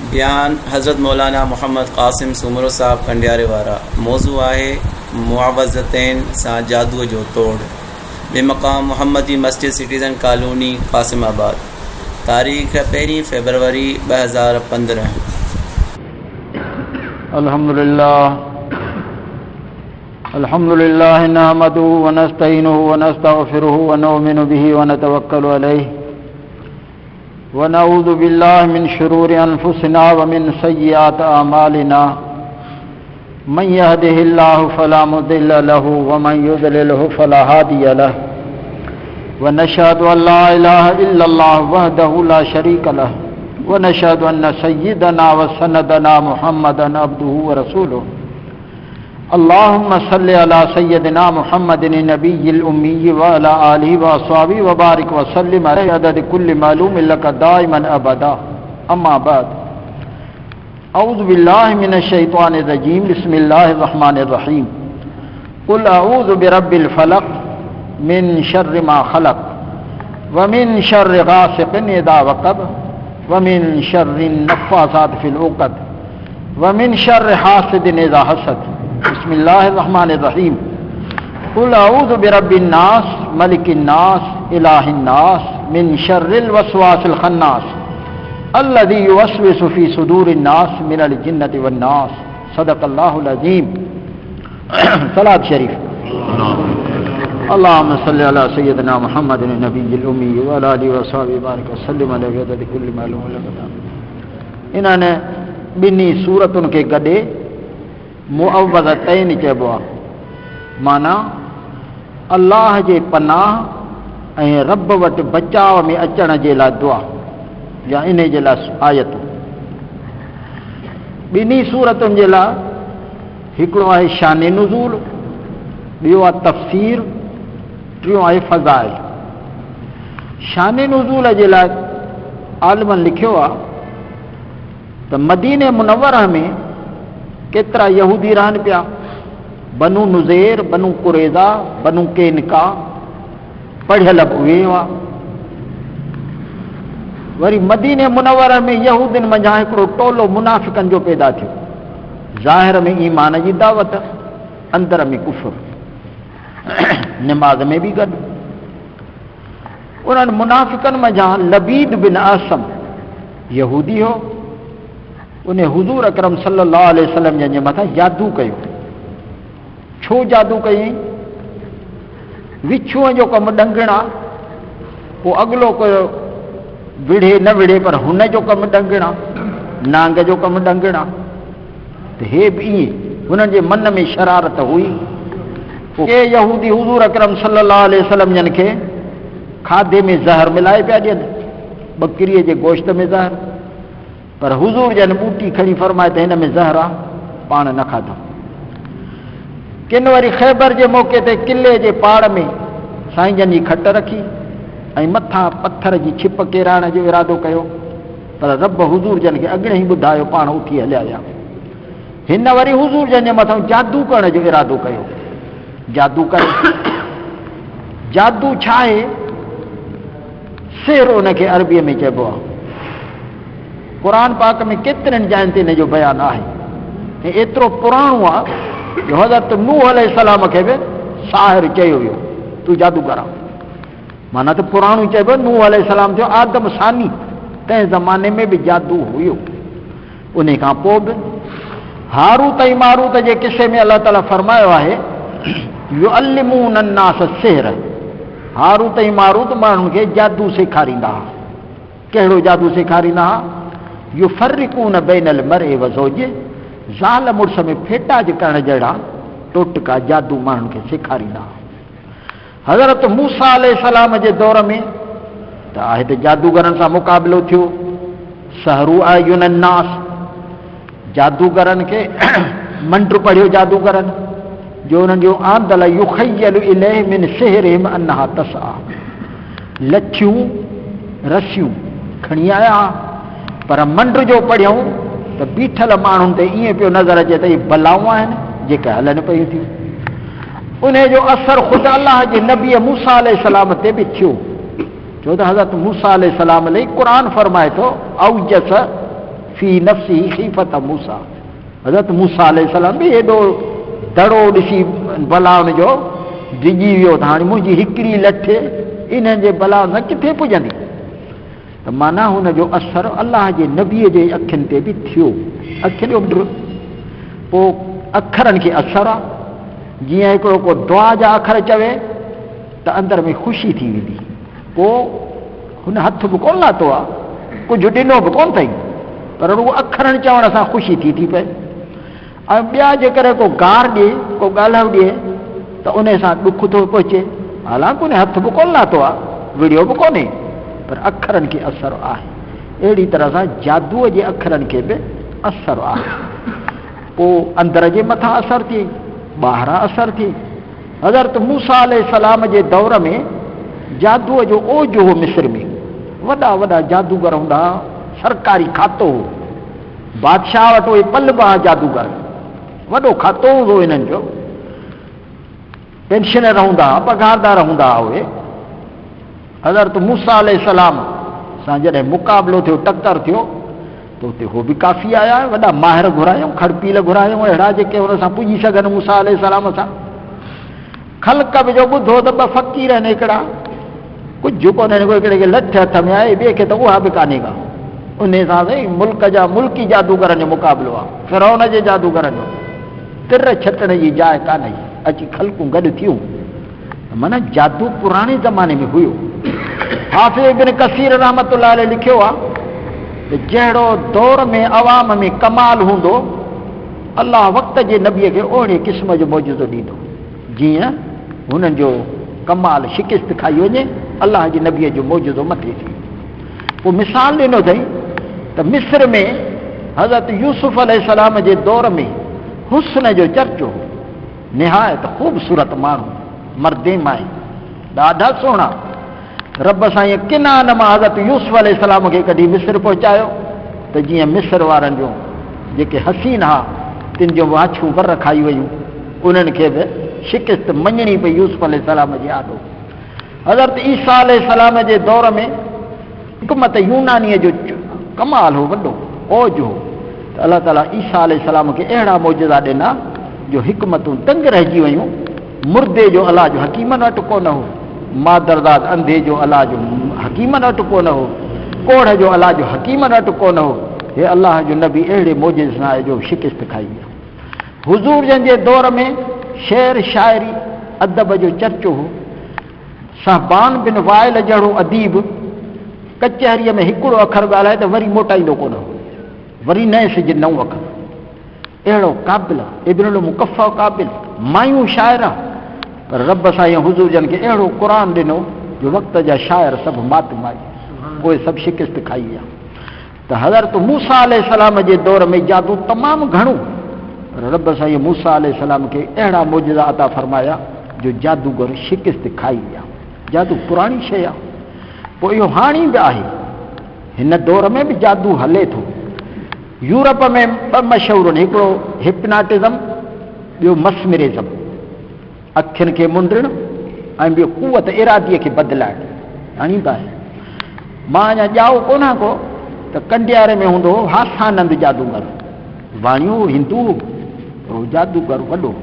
बयान हज़रत मौलाना मोहम्मद क़ासिम सुमरो साहब कंडियारे वारा। मौजू आहे मुआवज़तैन सां जादूअ जो तोड़। बेमक़ाम मोहम्मदी मस्जिद सिटीज़न कॉलोनी क़ासिमाबाद। तारीख़ 1 फरवरी 2015। अल्हम्दुलिल्लाह नहमदुहु व नस्तईनुहु व नस्तगफिरुहु व नुमिनु बिही व नतवक्कलु अलैहि व नऊज़ु बिल्लाहि मिन शुरूरि अनफुसिना व मिन सय्यिआति अमालिना। मन यहदिहिल्लाहु फला मुदिल्ल लहु व मन युद्लिलहु फला हादिय लहु व नशहदु अन ला इलाहा इल्लल्लाह वहदहु ला शरीक लहु व नशहदु अन्न सय्यिदना व सनदना मुहम्मदन अब्दुहु व रसूलुहु। अल्लाहुम्मा सल्लि अला सय्यदिना मुहम्मदिन नबिय्यिल उम्मी व अला आलिहि व अस्हाबिहि व बारिक व सल्लिम अलैहि अदद कुल्लि मालूमिन लका दाइमन अबदा। अम्मा बाद। औज़ु बिल्लाहि मिनश शैतानिर रजीम। बिस्मिल्लाहिर रहमानिर रहीम। कुल अऊज़ु बिरब्बिल फलक मिन शर्रि मा खलक व मिन शर्रि गासिकिन इज़ा वक़ब व मिन शर्रिन नफ़्फ़ासाति फिल उक़द व मिन शर्रि हासिदिन इज़ा हसद। बिस्मिल्लाहिर्रहमानिर्रहीम। कुल अऊज़ु बिरब्बिन नास मलिकिन नास इलाहिन नास मिन शर्रिल वस्वासिल खन्नास अल्लज़ी युवस्विसु फी सुदूरिन नास मिनल जिन्नति वन नास। सदक़ल्लाहुल अज़ीम। सलात शरीफ। अल्लाहुम्मा सल्लि अला सय्यदिना मुहम्मदिन नबिय्यिल उम्मी व अला आलिहि व अस्हाबिहि बारिक व सल्लिम अलैहि अदद कुल्लि मालूमिन लका। इन्हनि ॿिन्ही सूरतुनि खे गॾे मुअव्वज़तैन चइबो आहे। माना अल्लाह जे पनाह ऐं रब वटि बचाव में अचण जे लाइ दुआ या इन जे लाइ आयतूं। ॿिन्ही सूरतुनि जे लाइ हिकिड़ो आहे शान नुज़ूल, ॿियो आहे तफ़सीर, टियों आहे फ़ज़ाइल। शान नुज़ूल जे लाइ आलिमनि लिखियो आहे त मदीने मुनव्वरह में केतिरा यहूदी रहनि पिया। बनू नुज़ैर, बनू कुरैज़ा, बनू कैनका, पढ़ियल बि उहे हुआ। वरी मदीने मुनव्वर में यहूदियुनि मंझां हिकिड़ो टोलो मुनाफ़िक़नि जो पैदा थियो। ज़ाहिर में ईमान जी दावत, अंदर में कुफ़्र, निमाज़ में बि गॾु। उन्हनि मुनाफ़िक़नि मंझां लबीद बिन आसम यहूदी हो। उन हुज़ूर अकरम सल्लल्लाहु अलैहि वसल्लम जे मथां जादू कयो। छो जादू कयईं? विछूअ जो कमु ॾंगणा, पोइ अॻिलो कयो विढ़े न विढ़े पर हुन जो कमु ॾंगणा, नांग जो कमु ॾंगणा। त हे बि ईअं हुननि जे मन में शरारत हुई। के यहूदी हुज़ूर अकरम सल्लल्लाहु अलैहि वसल्लम जन खे खाधे में ज़हर मिलाए पिया ॾियनि, बकरीअ जे गोश्त में ज़हर। पर हुज़ूर जन बूटी खणी फरमाए त हिन में ज़हर आहे, पाण न खाधो। किन वरी ख़ैबर जे मौक़े ते किले जे पाड़ में साईं जन जी खट रखी ऐं मथां पथर जी छिप केराइण जो इरादो कयो। पर रब हुज़ूर जन खे अॻिणे ई ॿुधायो, पाण उथी हलिया विया। हिन वरी हुज़ूर जन जे मथां जादू करण जो इरादो कयो। जादू करे, जादू छा आहे? सिहर उनखे अरबीअ में चइबो आहे। क़ुरान पाक में केतिरनि जाइनि ते हिन जो बयानु आहे ऐं एतिरो पुराणो आहे जो हज़रत नूह अलैहिस्सलाम खे बि साहिर चयो वियो, तूं जादूगर आहे। माना त पुराणो चइबो। नूह अलैहिस्सलाम थियो आदम सानी, तंहिं ज़माने में बि जादू हुयो। उन खां पोइ बि हारूत ऐं मारूत जे किसे में अलाह ताला फरमायो आहे युअल्लिमून अन्नास सिहर। हारूत ऐं मारूत माण्हुनि खे जादू सेखारींदा हुआ। कहिड़ो जादू सेखारींदा हुआ? युफ़र्रिक़ून बैनल मर्इ व ज़ौजिहि। ज़ाल मुड़ुस में फेटाज करण जहिड़ा टोटका जादू माण्हुनि खे सेखारींदा हुआ। हज़रत मूसा अलैहिस्सलाम जे दौर में त आहे त जादूगरनि सां मुक़ाबिलो थियो। सहरू अयुनन नास, जादूगरनि खे मंत्र पढ़ियो जादूगरनि जो उन्हनि जो आंदल युख़य्यलु इलैहि मिन सिहरिहिम अन्नहा तसआ। लच्छियूं रसियूं खणी आया, पर मंड जो पढ़ियऊं त बीठल माण्हुनि ते ईअं पियो नज़र अचे त इहे बलाऊं आहिनि जेके हलनि पियूं थियूं। उन जो असर ख़ुदि अलाह जे नबी मूसा अलैहिस्सलाम ते बि थियो। छो त हज़रत मूसा अलैहिस्सलाम लाइ क़ुरान फरमाए थो औजस फी नफ्सी खीफत मूसा। हज़रत मूसा अलैहिस्सलाम बि हेॾो दड़ो ॾिसी भला हुनजो डिॼी वियो त हाणे मुंहिंजी हिकिड़ी लठ इन्हनि जे भला न किथे पुॼंदी। त माना हुनजो असरु अलाह जे नबीअ जे अखियुनि ते बि थियो। अखियुनि जो पोइ अखरनि खे असरु आहे। जीअं हिकिड़ो को दुआ जा अखर चवे त अंदर में ख़ुशी थी वेंदी। पोइ हुन हथ बि कोन लाथो आहे, कुझु ॾिनो बि कोन अथई, पर उहो अखरनि चवण सां ख़ुशी थी पए। ऐं ॿिया जेकर को गार ॾिए, को ॻाल्हि ॾिए त उन सां ॾुख थो पहुचे। हालांकि उन हथ बि कोन लाथो आहे, विड़ियो बि कोन्हे, पर अखरनि खे असरु आहे। अहिड़ी तरह सां जादूअ जे अखरनि खे बि असरु आहे। पोइ अंदर जे मथां असरु थिए, ॿाहिरां असरु थिए। हज़रत मूसा अलैहिस्सलाम जे दौर में जादूअ जो ओज हो। मिस्र में वॾा वॾा जादूगर हूंदा हुआ, सरकारी खातो हो, बादशाह वटि उहे पलबा जादूगर, वॾो खातो हूंदो हिननि जो, पेंशनर हूंदा हुआ, पघारदार हूंदा हुआ उहे। हज़रत मूसा अलैहिस्सलाम सां जॾहिं मुक़ाबिलो थियो, टकर थियो, त उते हो बि काफ़ी आया, वॾा माहिर घुरायूं, खड़पील घुरायूं, अहिड़ा जेके हुन सां पुॼी सघनि मूसा अलैहिस्सलाम सां। ख़ल्क़ बि जो ॿुधो त ॿ फ़क़ीर आहिनि हिकिड़ा, कुझु कोन्हे, हिकिड़े खे लठ हथ में आहे, ॿिए खे त उहा बि कान्हे का। उन सां साईं मुल्क जा मुल्की जादूगरनि जो मुक़ाबिलो आहे, फ़िरौन जे जादूगरनि जो। तिर छटण जी जाइ कान्हे, अची ख़ल्क़ूं गॾु थियूं। माना जादू पुराणे ज़माने में हुयो। हाफ़िज़ इब्न कसीर रहमतुल्लाह अलैह लिखियो आहे त जहिड़ो दौर में अवाम में कमाल हूंदो, अलाह वक़्त जे नबीअ खे ओहिड़े क़िस्म जो मौजूदो ॾींदो। जीअं हुननि जो कमाल शिकिस्त खाई वञे, अलाह जे नबीअ जो मौजूदो मथे थिए। पोइ मिसाल ॾिनो अथई त मिस्र में हज़रत यूसुफ अलैहिस्सलाम जे दौर में हुस्न जो चर्चो, निहायत ख़ूबसूरत माण्हू, मर्दे माए, ॾाढा सुहिणा। रब साईं किनान मां हज़रत यूसुफ अलैहिस्सलाम खे कढी मिस्र पहुचायो, त जीअं मिस्र वारनि जो जेके हसीन हा, तिन जो वाछूं बर खाई वयूं, उन्हनि खे बि शिकिस्त मञणी पई यूसुफ अलैहिस्सलाम जे आॾो। हज़रत ईसा अलैहिस्सलाम जे दौर में हिकमत यूनानीअ जो कमाल हो, वॾो ओज हो। त अलाह ताला ईसा अलैहिस्सलाम खे अहिड़ा मौजूदा ॾिना जो हिकमतूं दंग रहिजी वयूं। मुर्दे जो अलाह जो हकीमनि वटि कोन हो, मादरदाद अंधे जो अलाह जो हकीमनि वटि कोन हो, कोढ़ जो अलाह जो हकीमनि वटि कोन हो। हे अलाह जो नबी अहिड़े मौजे सां जो शिकिस्त खाई विया। हुज़ूर जन जे दौर में शेर शाइरी अदब जो चर्चो हो। सहबान बिन वाइल जहिड़ो अदीब कचहरीअ में हिकिड़ो अखर ॻाल्हाए त वरी मोटाईंदो कोन हो, वरी नए सिज नओं अखर। अहिड़ो क़ाबिल इब्नुल मुकफ़ा क़ाबिल, मायूं शाइरा, पर रब साईं हुज़ूर जन खे अहिड़ो क़ुरान ॾिनो जो वक़्त जा शाइर सभु मात माई, उहे सभु शिकिस्त खाई विया। त हज़रत मूसा अलैहिस्सलाम जे दौर में जादू तमामु घणो, पर रब साईं मूसा अलैहिस्सलाम खे अहिड़ा मौजूदा अता फरमाया जो जादूगर शिकिस्त खाई विया। जादू पुराणी शइ आहे। पोइ इहो हाणे बि आहे, हिन दौर में बि जादू हले थो। यूरोप में ॿ मशहूरु आहिनि, हिकिड़ो हिप्नाटिज़म, ॿियो मस्मरिज़म, अखियुनि खे मुंडणु, ऐं ॿियो कुवत इरादीअ खे बदिलाइणु। हाणे बि आहे। मां अञा ॼाओ कोन्हा को त कंडियारे में हूंदो हो हासानंद जादूगर, वाणियो हिंदू हो, जादूगर वॾो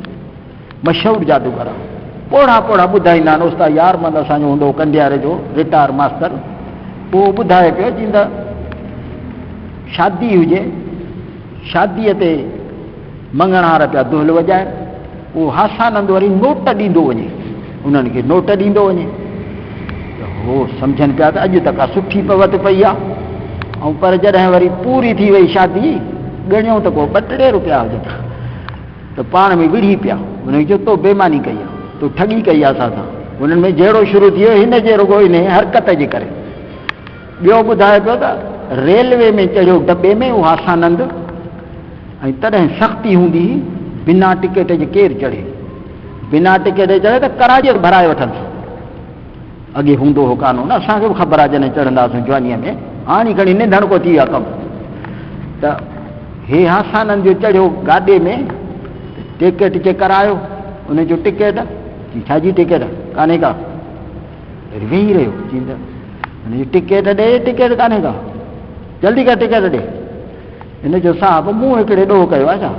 मशहूरु जादूगर आहे। पोड़ा पोड़ा ॿुधाईंदा आहिनि। उस्ताद यारमंद असांजो हूंदो कंडियारे जो रिटायर मास्टर, उहो ॿुधाए पियो चईंदा शादी हुजे, शादीअ ते मंगणहार पिया दुहिल वॼाइनि, उहो हासानंद वरी नोट ॾींदो वञे, उन्हनि खे नोट ॾींदो वञे। त हो सम्झनि पिया त अॼु त का सुठी पवत पई आहे। ऐं पर जॾहिं वरी पूरी थी वई शादी, ॻणियूं त को 2-3 रुपया हुजनि, त पाण में विढ़ी पिया। हुनखे चयो तो बेईमानी कई आहे, तो ठगी कई आहे असां सां। हुननि में जहिड़ो शुरू थी वियो, हिन जे रुगो इन हरकत जे करे। ॿियो ॿुधाए पियो त रेलवे में चढ़ियो दॿे में उहा हासानंद, ऐं तॾहिं सख़्ती हूंदी हुई, बिना टिकेट जे केरु चढ़े, बिना टिकेट जे चढ़े त कराजे भराए वठनि। अॻे हूंदो हो कानून, असांखे बि ख़बर आहे जॾहिं चढ़ंदासीं जवानीअ में, हाणे खणी निंढण को थी विया कमु। त हे हासानंद जो चढ़ियो गाॾे में, टिकेट चेक करायो, उनजो टिकेट, छाजी टिकेट कान्हे का, वेही रहियो, चईंदा हुनजी टिकेट ॾे, टिकेट कान्हे का, जल्दी कर टिकेट ॾे। हिन जो साहब मूं हिकिड़े ॾोह कयो आहे छा,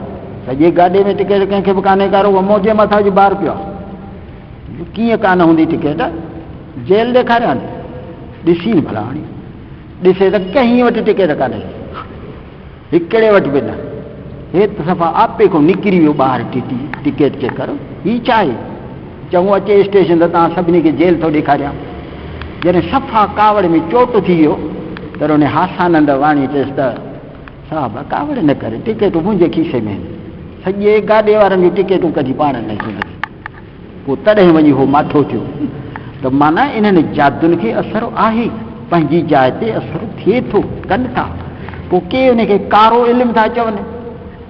सॼे गाॾे में टिकेट कंहिंखे बि कान्हे कारो, उहो मौजे मथां जी ॿार पियो आहे। कीअं कान हूंदी टिकेट, जेल ॾेखारियां ॾिसी भला हाणे ॾिसे त कंहिं वटि टिकेट कान्हे, हिकिड़े वटि बि न। हेत सफ़ा आपे खां निकिरी वियो ॿाहिरि टिकेट चेक करो, हीअ छा आहे? चऊं अचे स्टेशन त तव्हां सभिनी खे जेल थो ॾेखारियां। जॾहिं सफ़ा कावड़ में चोट थी वियो त उन हासानंद वाणी चयसि त साहब कावड़ न करे, टिकेटूं मुंहिंजे खीसे में आहिनि, सॼे गाॾे वारनि जूं टिकेटूं कढी पाण न थी। पोइ तॾहिं वञी उहो माठो थियो। त माना इन्हनि जादुनि खे असरु आहे, पंहिंजी जाइ ते असरु थिए थो, कनि था। पोइ के उनखे कारो इल्मु था चवनि,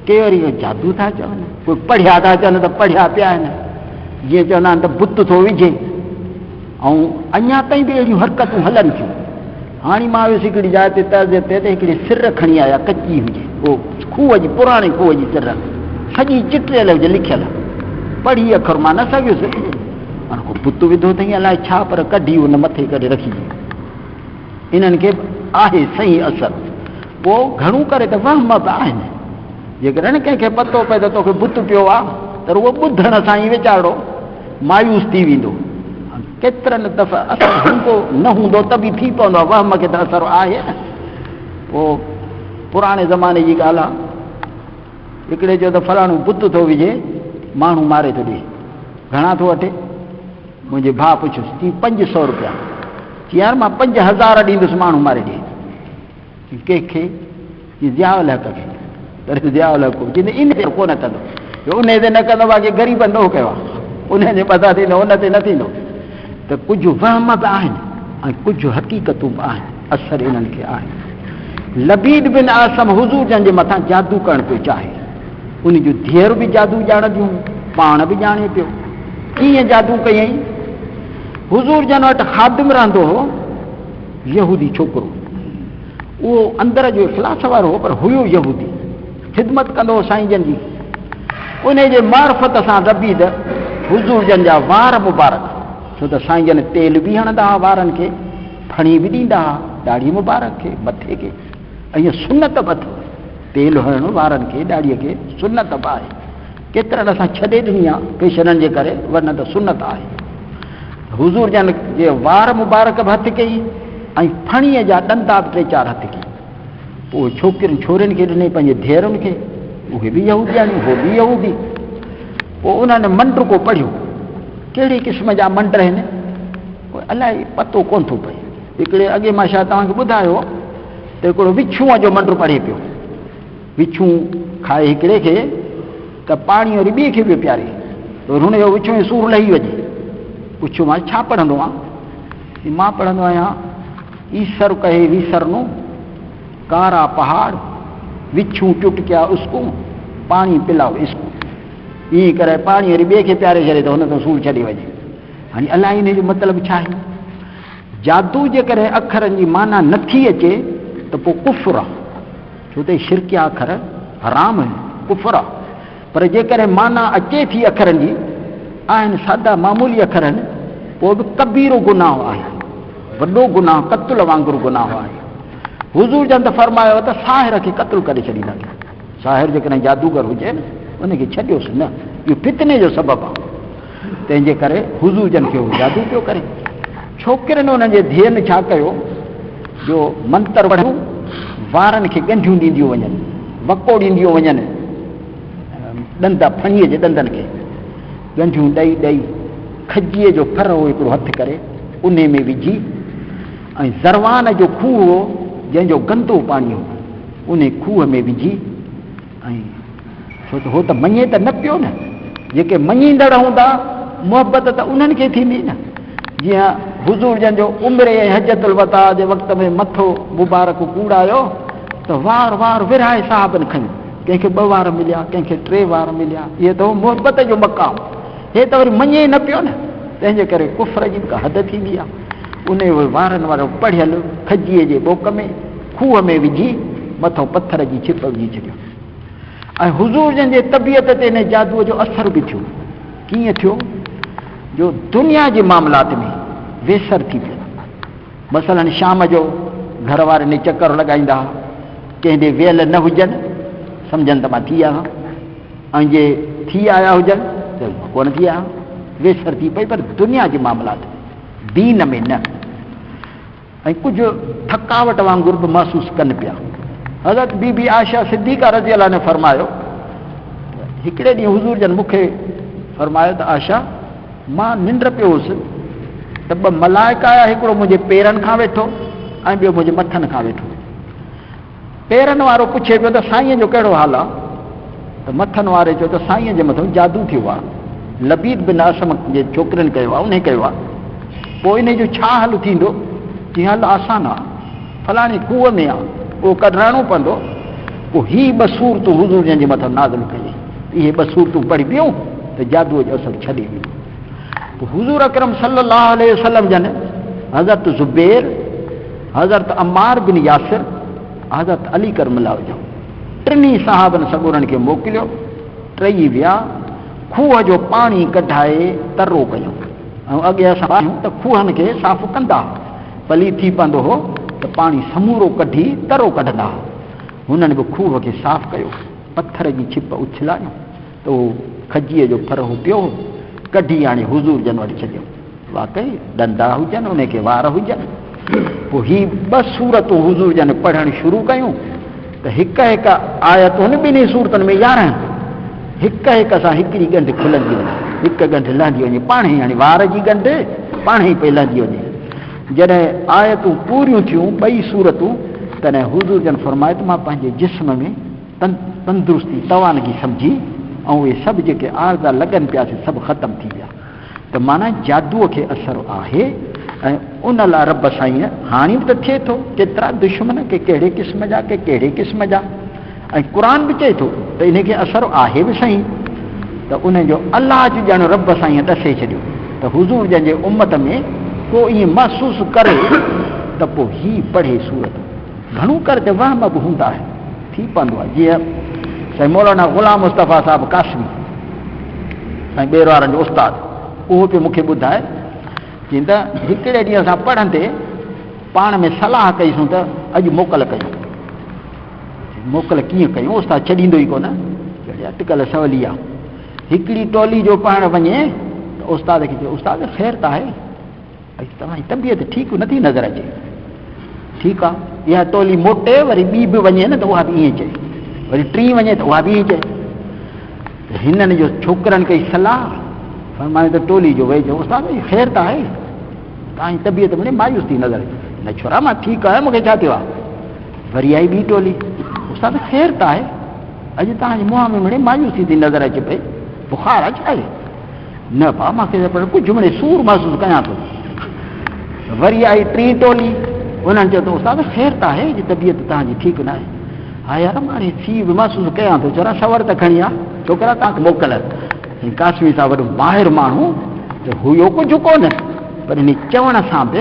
के वरी जादू था चवनि, कोई पढ़िया था चवनि त पढ़िया पिया आहिनि, जीअं चवंदा आहिनि त बुत थो विझे। ऐं अञा ताईं बि अहिड़ियूं हरकतूं हलनि थियूं। हाणे मां वियुसि हिकिड़ी जाइ ते तर्ज ते त हिकिड़ी सिर खणी आया, कची हुजे, उहो खूह जी, पुराणे खूह जी सिर, सॼी चिटियल हुजे, लिखियल, पढ़ी अखर मां न सघियुसि। हाणे को बुत विधो अथई अलाए छा, पर कढी उन मथे करे रखी। इन्हनि खे आहे सही असरु। पोइ घणो करे त वहम बि आहिनि। जेकॾहिं कंहिंखे पतो पए त तोखे बुत पियो आहे त उहो ॿुधण सां ई वीचारो मायूस थी वेंदो। केतिरनि दफ़ा असरु हूंदो न हूंदो त बि थी पवंदो आहे, वहम खे त असरु आहे न। पोइ पुराणे ज़माने जी ॻाल्हि आहे, हिकिड़े चयो त फलाणो बुत थो विझे, माण्हू मारे थो ॾिए, घणा थो वठे? मुंहिंजे भाउ पुछियुसि, चई 500 रुपया। चई यार मां 5000 ॾींदुसि, माण्हू मारे ॾिए। कंहिंखे? ज़ियाउल हक़ खे। पर ज़ियाउल हक़ चई इन ते कोन कंदो, उन ते न कंदो, बाक़ी ग़रीबनि ॾोह कयो आहे, उन जे मथां थींदो, उन ते न थींदो। त कुझु वहम बि आहिनि ऐं कुझु हक़ीक़तूं बि आहिनि, असरु इन्हनि खे आहे। लबीद बिन आसम हुज़ूर जन जे मथां जादू करणु पियो चाहे, उन जूं धीअरूं बि जादू ॼाणंदियूं, पाण बि ॼाणे पियो। कीअं जादू कयईं? हुज़ूर जन वटि ख़ादिम रहंदो हो, यहूदी छोकिरो, उहो अंदर जो इख़लास वारो हो, पर हुयो यहूदी, ख़िदमत कंदो हो साईं जन जी। उन जे मार्फत सां रबीद हुज़ूर जन जा वार मुबारक, छो त साईं जन तेल बि हणंदा हुआ वारनि खे, फणी बि ॾींदा हुआ ॾाढ़ी मुबारक खे, मथे खे। ऐं ईअं सुनत बि अथव, तेल हणणु वारनि खे, ॾाढ़ीअ खे सुनत बि आहे। केतिरनि असां छॾे ॾिनी आहे पेशननि जे करे, वरना त सुनत आहे। हुज़ूर जन जे वार मुबारक बि हथु कई ऐं फणीअ जा ॾंदा बि 3-4 हथु कई। पोइ छोकिरियुनि छोरियुनि खे ॾिनई, पंहिंजे धीअरुनि खे, उहे बि यहूदी आहिनि, उहो बि यहूदी। पोइ उन्हनि मंत्र को पढ़ियो, कहिड़े क़िस्म जा मंत्र आहिनि अलाए पतो कोन थो पए। हिकिड़े अॻे मां छा तव्हांखे ॿुधायो त हिकिड़ो विछूअ जो मंत्र पढ़े पियो, विछूं खाए हिकिड़े खे त पाणी वरी ॿिए खे बि पियारे, हुनजो विछूं जी सूर लही वञे। पुछियो मां छा पढ़ंदो आहियां? मां पढ़ंदो आहियां ईश्वर कहे वीसरनो, कारा पहाड़, विछूं टुटकिया उसको, पाणी पिलाओ इसको। ईअं करे पाणी वरी ॿिए खे पियारे छॾे त हुन खां सूर छॾे वञे। हाणे अलाए हिन जो मतिलबु छा आहे? जादू जे करे अखरनि जी माना नथी अचे त पोइ कुफ़र आहे, छो त शिरकिया अखर हराम आहिनि, कुफ़र आहे। पर जेकॾहिं माना अचे थी अखरनि जी, आहिनि सादा मामूली अखर आहिनि, पोइ बि कबीरो गुनाह आहे, वॾो गुनाह, क़त्ल वांगुरु गुनाह आहे। हुज़ूर जन त फरमायो त साहिर खे क़त्ल करे छॾींदा। साहिर जेकॾहिं जादूगर हुजे न, उनखे छॾियोसि न, इहो फितने जो सबबु आहे। तंहिंजे करे हुज़ूर जन खे जादू पियो करे। छोकिरनि उन्हनि जे धीअनि छा कयो, जो मंत्र पढ़ियो, वारनि खे ॻंढियूं ॾींदियूं वञनि, वको ॾींदियूं वञनि, ॾंद फणीअ जे ॾंदनि खे ॻंढियूं ॾेई ॾेई खजीअ जो फर हो हिकिड़ो हथु करे उन में विझी, ऐं ज़रवान जो खूह हो जंहिंजो गंदो पाणी हो, उन खूह में विझी, ऐं छो त हो त मञे त न पियो न, जेके मञींदड़ हूंदा मुहबत त उन्हनि खे थींदी न। जीअं हुज़ूर जन जो उमिरि ऐं हजतुल वदा जे वक़्त में मथो मुबारक कूड़ायो त वार वार विरहाए साहबनि खयूं, कंहिंखे 2 वार मिलिया, कंहिंखे 3 वार मिलिया। इहे त मुहबत जो मक़ाम, हे त वरी मञे न पियो न, तंहिंजे करे कुफ़र जी का हद थींदी आहे। उन वारनि वारो पढ़ियल खजीअ जे ॿोक में खूह में विझी मथो पथर जी छिप विझी छॾियो। ऐं हुज़ूर जन जे तबियत ते हिन जादूअ जो असर बि थियो। कीअं थियो? जो दुनिया जे मामलात में वेसर थी पियो। मसलन शाम जो घर वारे ने चकर लॻाईंदा, कंहिंजे वियल न हुजनि सम्झनि त मां थी आहियां, ऐं जे थी आया हुजनि त कोन थी आहियां, वेसर थी पई। पर दुनिया जे मामलात दीन में न। ऐं कुझु थकावट वांगुरु बि महसूसु कनि पिया। हज़रत बीबी आयशा सिद्दीक़ा रज़ी अल्लाह ने फरमायो, हिकिड़े ॾींहुं हुज़ूर जन मूंखे फरमायो त आशा मां निंड पियो हुउसि त ॿ मलाइका आया, हिकिड़ो मुंहिंजे पेरनि खां वेठो ऐं ॿियो मुंहिंजे मथनि खां वेठो। पेरनि वारो पुछे पियो त साईं जो कहिड़ो हाल आहे? त मथनि वारे चयो त साईं जे मथां जादू थियो आहे, लबीद बिन असम जे छोकिरनि कयो आहे, उन कयो आहे। पोइ इन जो छा हल थींदो? जी हल आसान आहे, फलाणे खूह में आहे, उहो कढाइणो पवंदो। पोइ हीअ 2 सूरतूं हुज़ूर जन जे मथां नाज़िल कई, इहे 2 सूरतूं पढ़ी पियूं त जादूअ जो असरु छॾे वियो। पोइ हुज़ूर अकरम सल्लल्लाहु अलैहि वसल्लम जन हज़रत ज़ुबैर, हज़रत अम्मार बिन यासिर, हज़रत अली करमल्लाह वजह टिनी साहबनि सॻुरनि खे मोकिलियो। टई विया, खूह जो पाणी कढाए तरो कयूं, ऐं अॻे असां आहियूं त खूहनि खे साफ़ कंदा, पली थी पवंदो हो त पाणी समूरो कढी तरो कढंदा। हुननि बि खूह खे साफ़ कयो, पथर जी छिप उछलायूं त उहो खजीअ जो फरहो पियो, कढी आणे हुज़ूर जन वटि छॾियो। वाकई ॾंदा हुजनि, उनखे वार हुजनि। पोइ हीअ 2 सूरतूं हुज़ूर जन पढ़णु शुरू कयूं त हिकु हिकु आयतुनि ॿिन्ही सूरतुनि में 11, हिकु हिकु सां हिकिड़ी ॻंढि खुलंदी वञे, हिकु ॻंढि लहंदी वञे, पाण ई हाणे वार जी ॻंढि पाण ई पई लहंदी वञे। जॾहिं आयतूं पूरियूं थियूं 2 सूरतूं, तॾहिं हुज़ूर जन फरमाए त मां पंहिंजे जिस्म में तंदुरुस्ती तवानगी सम्झी, ऐं उहे सभु जेके आरज़ा लॻनि पिया से सभु ख़तमु थी विया। त माना जादूअ खे असरु आहे, ऐं उन लाइ रब साईं हाणे बि त थिए थो। केतिरा दुश्मन, के कहिड़े क़िस्म जा, के कहिड़े क़िस्म जा, ऐं क़ुर बि चए थो त इनखे असरु आहे बि सही। त उनजो अलाह जो ॼण रब साईं ॾसे छॾियो त हुज़ूर जन जे उम्मत में को ईअं महसूसु करे त पोइ हीअ पढ़े सूरत। घणो करे त वहम बि हूंदा आहे, थी पवंदो आहे। जीअं साईं मौलाना ग़ुलाम मुस्तफ़ा साहिबु कासमी ऐं ॿेर वारनि जो उस्ताद, उहो पियो मूंखे ॿुधाए चई त हिकिड़े ॾींहुं असां पढ़ंदे पाण में सलाह कईसूं त अॼु मोकल कयूं। मोकल कीअं कयूं? उस्ताद छॾींदो ई कोन, अॼुकल्ह सवली आहे। हिकिड़ी टोली जो पाण वञे त उस्ताद खे चए, उस्ताद ख़ैर त आहे, तव्हांजी तबियत ठीकु नथी नज़र अचे। ठीकु आहे, इहा टोली मोटे, वरी ॿी बि वञे न त उहा बि ईअं चए, वरी 3 वञे त उहा बि ईअं चए। हिननि जो छोकिरनि कई सलाह, फरमाए त टोली जो वेही चयो, उस्ताद ख़ैर त आहे, तव्हांजी तबियत में मायूस थी नज़र अचे। न छोरा मां ठीकु आहियां, मूंखे छा थियो आहे? वरी आई ॿी टोली, उस्ताद ख़ैर त आहे, अॼु तव्हांजे मुंहं में मिड़े मायूसी थी नज़र अचे पई, बुखार आहे छा आहे? न भाउ मूंखे कुझु मिड़े सूर महसूसु कयां थो। वरी आई 3 टोली, उन्हनि चयो त उस्ताद ख़ैर त आहे, अॼु तबियत तव्हांजी ठीकु न आहे। हा यार मां हाणे थी बि महसूसु कयां थो, चोरा सवर त खणी आहे, छोकिरा तव्हांखे मोकल। कासमी सां वॾो माहिर माण्हू त हुयो कुझु कोन, पर इन चवण सां बि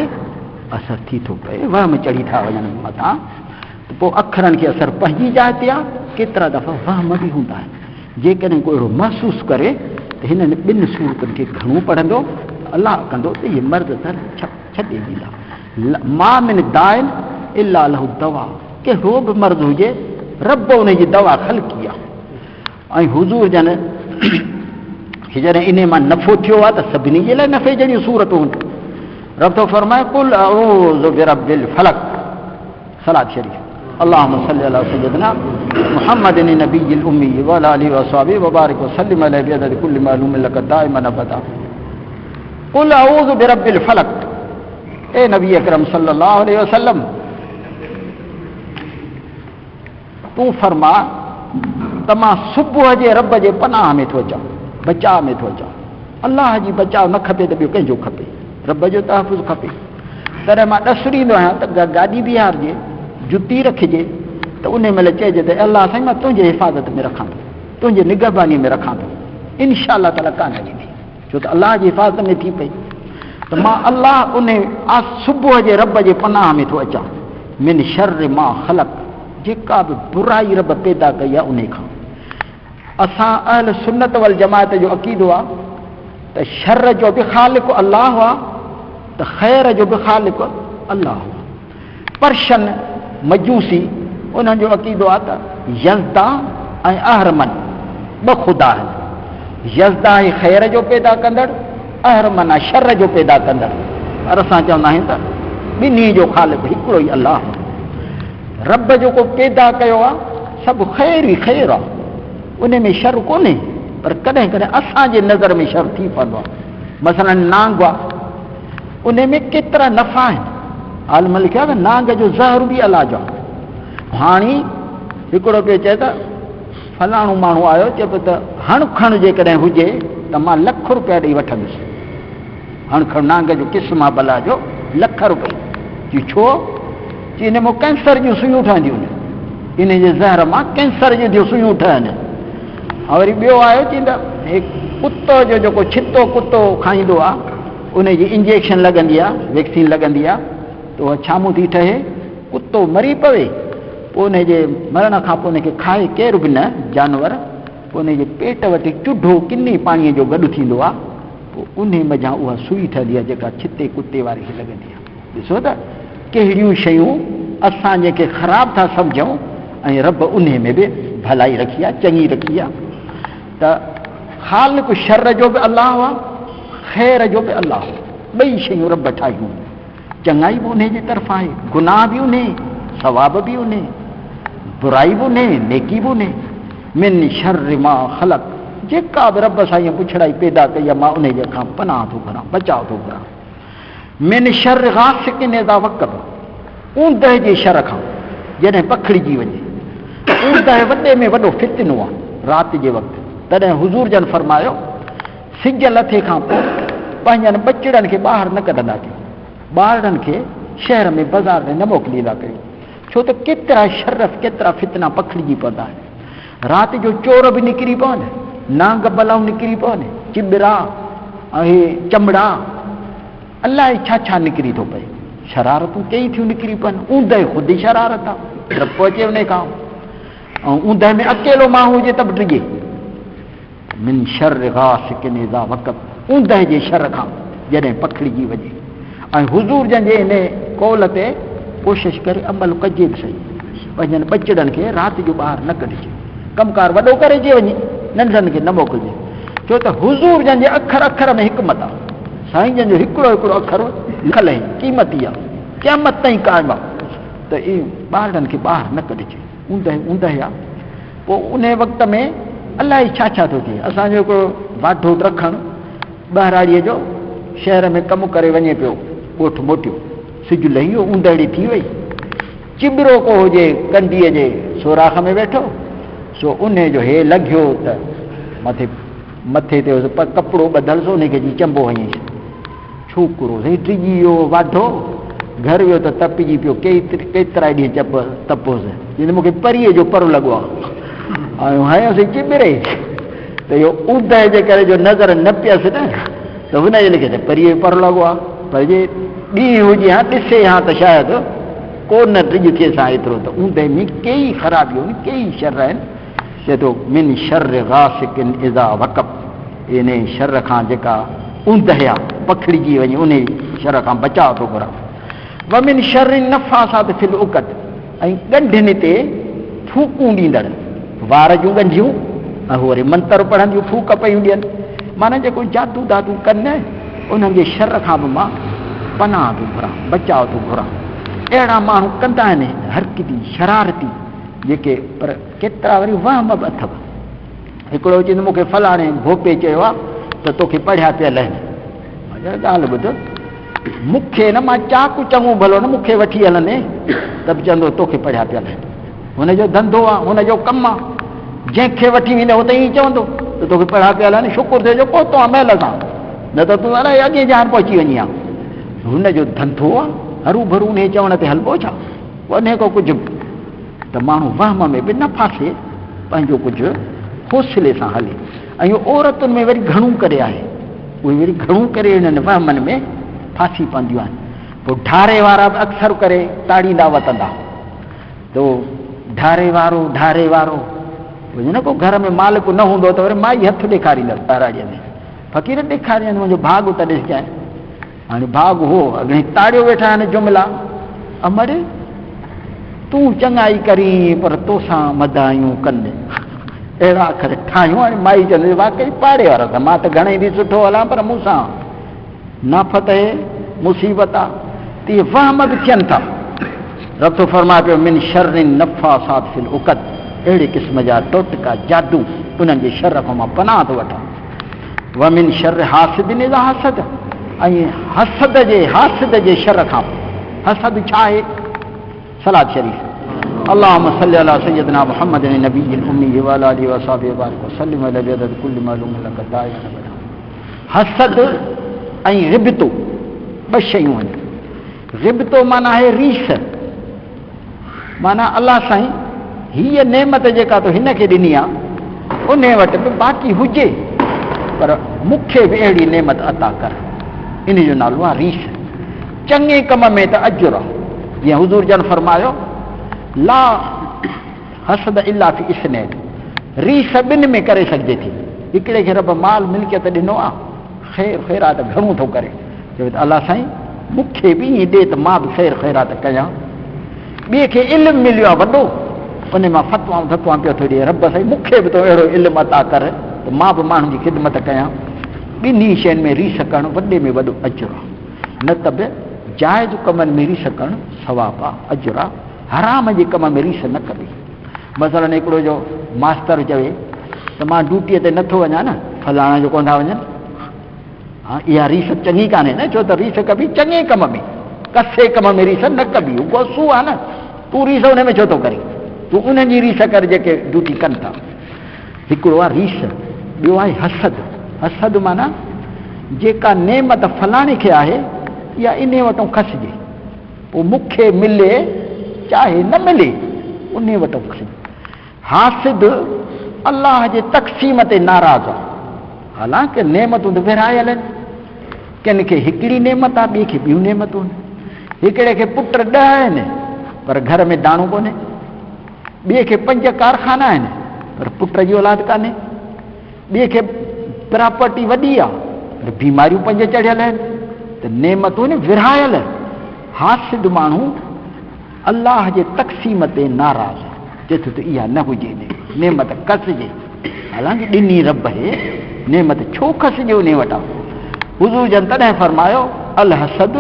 असरु थी थो पए, वहम चढ़ी था वञनि मथां। त पोइ अखरनि खे असरु पंहिंजी जाइ ते आहे। केतिरा दफ़ा वहम बि हूंदा आहिनि। जेकॾहिं को अहिड़ो महसूसु करे त हिननि 2 सूरतुनि खे घणो पढ़ंदो, अलाह कंदो त इहे मर्द त छॾे ॾींदा। मां मिन दाइन इला लहू दवा, कहिड़ो बि मर्द हुजे रब उनजी दवा ख़लकी आहे। ऐं हुज़ूर जन जॾहिं इन मां नफ़ो थियो आहे त सभिनी जे लाइ नफ़े जहिड़ियूं सूरतूं हूंदियूं। रब थो फरमाए कुल अऊज़ु बिरब्बिल फलक, सलात शरीफ़, अल्लाहुम्मा सल्लि अला सय्यिदिना मुहम्मदिन नबिय्यिल उम्मी व अला आलिहि व अस्हाबिहि व बारिक व सल्लिम अलैहि बिअदद कुल्लि मालूमिन लक दाइमन अबदा। कुल अऊज़ु बिरब्बिल फलक, ए नबी अकरम सल्लल्लाहु अलैहि वसल्लम तूं फरमा त मां सुबुह जे रब जे पनाह में थो अचां, बचाव में थो अचां। अलाह जी बचाव न खपे त ॿियो कंहिंजो खपे, रब जो तहफ़ुज़ खपे। तॾहिं मां ॾसरींदो आहियां त गाॾी बीहारजे, जुती रखिजे, त उन महिल चइजे त अलाह साईं मां तुंहिंजे हिफ़ाज़त में रखां थो, तुंहिंजे निगहबानी में रखां थो, इनशा अलाह ताला कान ॾींदी, छो त अलाह जी हिफ़ाज़त में थी पई। त मां अलाह उन सुबुह जे रब जे पनाह में थो अचां, मिन शर्रि मा ख़लक़, जेका बि बुराई रब पैदा कई आहे उन खां। असां अहल सुन्नत वल जमात जो अक़ीदो आहे त शर जो बि ख़ालिक़ अलाह आहे, त ख़ैर जो बि ख़ालिक़ अलाह आहे। पर्शन मजूसी उन्हनि जो अक़ीदो आहे त यज़दा ऐं अहरमन ॿ ख़ुदा आहिनि। यज़दा आहे ख़ैर जो पैदा कंदड़, अहरमन आहे शर जो पैदा कंदड़। पर असां चवंदा आहियूं त ॿिन्ही जो ख़ालिक़ हिकिड़ो ई अलाह। रब जेको पैदा कयो आहे सभु ख़ैर ई ख़ैर आहे, उन में शर कोन्हे। पर कॾहिं कॾहिं असांजे नज़र में शर थी पवंदो आहे। मसलन नांग आहे, उन में केतिरा नफ़ा आहिनि। आलिम लिखियो आहे त नांग जो ज़हर बि अलाह जो आहे। हाणे हिकिड़ो पियो चए त फलाणो माण्हू आयो, चए पियो त हण खण जेकॾहिं हुजे त मां लख रुपया ॾेई वठंदुसि। हण खण नांग जो क़िस्म आहे भला जो लख रुपए। चई छो? चई इन मां कैंसर जूं सुयूं ठहंदियूं आहिनि, इन जे ज़हर मां कैंसर जूं सुयूं ठहनि। ऐं वरी ॿियो आयो, चई त कुतो जो जेको छितो कुतो खाईंदो आहे, उनजी इंजेक्शन लॻंदी आहे, वैक्सीन लॻंदी आहे, त उहा छामूं थी ठहे, कुतो मरी पवे। पोइ उनजे मरण खां पोइ उनखे खाए केरु बि न जानवर, पोइ उनजे पेट वटि चुढो किनी पाणीअ जो गॾु थींदो आहे, पोइ उन मज़ा उहा सुई ठहंदी आहे जेका छिते कुते वारे खे लॻंदी आहे। ॾिसो त कहिड़ियूं शयूं असां जंहिंखे ख़राबु था सम्झूं, ऐं रब उन में बि भलाई रखी आहे, चङी रखी आहे। त ख़ालिक़ शर जो बि अलाह आहे, ख़ैर जो बि अलाह। ॿई शयूं रब ठाहियूं। चङाई बि उन जे तरफ़ां आहे, गुनाह बि उन, सवाब बि उन, बुराई बि उन, नेकी बि उन। मिन शर्रि मा ख़लक़, जेका बि रब सां ईअं पुछड़ाई पैदा कई आहे, मां उन जे खां पनाह थो घुरां, बचाव थो घुरां। मिन शर्रि गासिकिन इज़ा वक़ब, ऊंदहि जे शर खां जॾहिं पखिड़िजी वञे। ऊंदहि वॾे में वॾो फितनो आहे राति जे वक़्तु। तॾहिं हुज़ूर जन फरमायो, सिज लथे खां पोइ पंहिंजनि बचड़नि खे ॿाहिरि न कढंदा कयो, ॿारनि खे शहर में बाज़ार में न मोकिलींदा कयो, छो त केतिरा शर केतिरा फितना पखिड़िजी पवंदा आहिनि। राति जो चोर बि निकिरी पवनि, नांग बलाऊं निकिरी पवनि, चिॿरा ऐं चमड़ा, अलाए छा छा निकिरी थो पए। शरारतूं कई थियूं निकिरी पवनि। ऊंदहि ख़ुदि शरारत आहे, डपु अचे उन खां। ऐं ऊंदहि में अकेलो माण्हू हुजे त बि डिॼे। मिन शर्रि गासिकिन इज़ा वक़ब, ऊंदहि जे शर खां जॾहिं पखिड़िजी वञे। ऐं हुज़ूर जन जे इन कौल ते कोशिशि करे अमल कजे बि सही, पंहिंजनि बचड़नि खे राति जो ॿाहिरि न कढिजे, कमकार वॾो करे अचे वञे, नंढनि खे न मोकिलिजे। छो त हुज़ूर जन जे अखर अखर में हिकमत आहे। साईं जन जो हिकिड़ो हिकिड़ो अखर लिखल आहे, क़ीमती आहे, क़यामत ताईं क़ाइमु आहे। त इहो ॿारनि खे ॿाहिरि न कढिजे, ऊंदहि ऊंदहि आहे। पोइ उन वक़्त में अलाए छा छा थो थिए। असांजो हिकिड़ो वाढो रखणु ॿाहिराड़ीअ जो शहर में कमु करे वञे पियो, ॻोठु मोटियो, सिजु लही वियो, ऊंदहिड़ी थी वई। चिॿरो को हुजे कंडीअ जे सोराख में वेठो, सो उन जो हे लॻियो त मथे ते कपिड़ो ॿधल सो, उनखे जी चंबो हईंसि। छोकिरो साईं टिॼी वियो वाढो, घर वियो त तपिजी पियो, केतिरा ॾींहं तपोसि, जिन मूंखे परीअ जो पर लॻो आहे। ऐं हयोसीं चिॿरे, त इहो ऊंदहि जे करे जो नज़र न पियसि न, त हुनजे लिखे त परीअ जो पर लॻो आहे। पर जे ॾींहुं हुजे हा, ॾिसे हा, त शायदि कोन टिॼ थिएसि हा एतिरो। त ऊंदहि में कई ख़राबियूं आहिनि, कई शर आहिनि। चए थो मिन शर्रि गासिकिन इज़ा वक़ब, इन शर खां जेका ऊंदहि आहे पखिड़िजी वञे, उन शर खां बचाव थो घुरां। व मिन शर्रि नफ़ासात फिल उक़द, ऐं ॻंढियुनि ते फूकूं ॾींदड़, वार जूं ॻंढियूं, ऐं उहे वरी मंतर पढ़ंदियूं, फूक पयूं ॾियनि। माना जेको जादू दादू कनि, उन्हनि जे शर खां बि मां पनाह थो घुरां, बचाव थो घुरां। अहिड़ा माण्हू कंदा आहिनि हरकती शरारती जेके, पर केतिरा वरी वहम बि अथव। हिकिड़ो चवंदो मूंखे फलाणे भोपे चयो आहे त तोखे पढ़िया पियल आहिनि। ॻाल्हि ॿुध, मूंखे न, मां चाकू चङो भलो न मूंखे वठी हलंदे त बि चवंदो तोखे पढ़िया पियल आहिनि। हुनजो धंधो आहे, हुनजो कमु आहे, जंहिंखे वठी वेंदो हुते ई चवंदो त तोखे पढ़िया पियल आहिनि, शुकुर थिए जो पहुतो आहे महिल सां, न त तूं अलाए अॻे जान पहुची वञी आहे। हुनजो धंधो आहे, हरू भरू उन चवण ते हलबो छा, वञे को कुझु। त माण्हू वहम में बि न फासे, पंहिंजो कुझु हौसले सां हले। ऐं इहो औरतुनि में वरी घणो करे आहे, उहे वरी घणो करे हिननि वहमनि में फासी पवंदियूं आहिनि। पोइ ढारे वारा बि अक्सर करे ताड़ींदा वतंदा, तो ढारे वारो न को घर में मालिक न हूंदो त वरी माई हथु ॾेखारींदसि ॿाहिराड़ीअ में, फ़क़ीर ॾेखारींदसि मुंहिंजो भाॻ त ॾिसजांइ। हाणे भाॻ हो, अॻे ताड़ियो वेठा आहिनि जुमिला, अमड़े तूं चङाई करी पर तोसां मदायूं कनि अहिड़ा अखर ठाहियूं। हाणे माई चवंदी वाकई पाड़े वारो त मां त घणेई ॾींहं सुठो हलां पर मूंसां नफ़त आहे, मुसीबत आहे, त इहे वहम बि थियनि था। रब थो फरमाए पियो मिन शर्रिन नफ़ासात फिल उक़द, अहिड़े क़िस्म जा टोटका जादू उन्हनि जे शर खां मां पनाह थो वठां। व मिन शर्र हासिदिन इज़ा हसद, ऐं हासिद जे शर खां। हसद छा आहे? सलात शरीफ़ अल्लाहुम्मा सल्लि अला सय्यदिना मुहम्मदिन नबिय्यिल उम्मी व अला आलिहि व असहाबिहि व बारिक वसल्लिम अला बिअदद कुल्लि मालूम लक दाइअन अबदा। हसद ऐं ग़िबतो ॿ शयूं आहिनि। ग़िबतो माना आहे रीस, माना अलाह साईं हीअ नेमत जेका तो हिन खे ॾिनी आहे उन वटि बि बाक़ी हुजे पर मूंखे बि अहिड़ी नेमत अता कर, इन जो नालो आहे रीस। चङे कम में त अजुर आहे। जीअं हुज़ूर जन फरमायो ला हसद इल्ला फी इस्नैन, रीस ॿिनि में करे सघिजे थी। हिकिड़े खे रब माल मिल्कियत ॾिनो आहे, ख़ैर ख़ैरात घणो थो करे, चवे त अलाह साईं मूंखे बि ईअं ॾे त मां बि ख़ैर ख़ैरात कयां। ॿिए खे इल्मु मिलियो आहे वॾो, उन मां फतवाऊं पियो थो ॾिए, रब साईं मूंखे बि तो अहिड़ो इल्मु अता कर त मां बि माण्हुनि जी ख़िदमत कयां। ॿिन्ही शयुनि में रीस करणु वॾे में वॾो अजुर आहे। न त बि जाइज़ कमनि में रीस करणु सवाबु आहे, अजुर आहे। हराम जे कम में रीस न कबी। मसलन हिकिड़ो जो मास्तर चवे त मां ड्यूटीअ ते नथो वञा न, फलाणा जो कोन था वञनि, हा इहा रीस चङी कान्हे न, छो त रीस कबी चङे कम में, कसे कम में रीस न कबी। उहो सू आहे न, तूं रीस उन में छो थो करी, तूं उन्हनि जी रीस कर जेके ड्यूटी कनि था। हिकिड़ो आहे रीस, ॿियो आहे हसद। हसद माना जेका नेमत फलाणे खे आहे इहा इन वटि खसिजे, पोइ मूंखे मिले चाहे न मिले उन वटि खसिजे। हासिद अलाह जे तक़सीम ते नाराज़ आहे। हालांकि नेमतूं त विरहायल आहिनि, किन खे हिकिड़ी नेमत आहे, ॿिए खे ॿियूं नेमतूं आहिनि। हिकिड़े खे पुट 10 आहिनि पर घर में दाणो कोन्हे, ॿिए खे 5 कारखाना आहिनि पर पुट जी औलाद कान्हे, ॿिए खे प्रॉपर्टी वॾी आहे पर बीमारियूं 5 चढ़ियल आहिनि, त नेमतूं विरहायल। हासिद माण्हू अलाह जे तक़सीम ते नाराज़ आहे, चए थो त इहा न हुजे, नेमत कसजे। हालांकि ॾिनी रब हे नेमत छो खसिजे उन वटां। हुज़ूर जन तॾहिं फरमायो अल हसद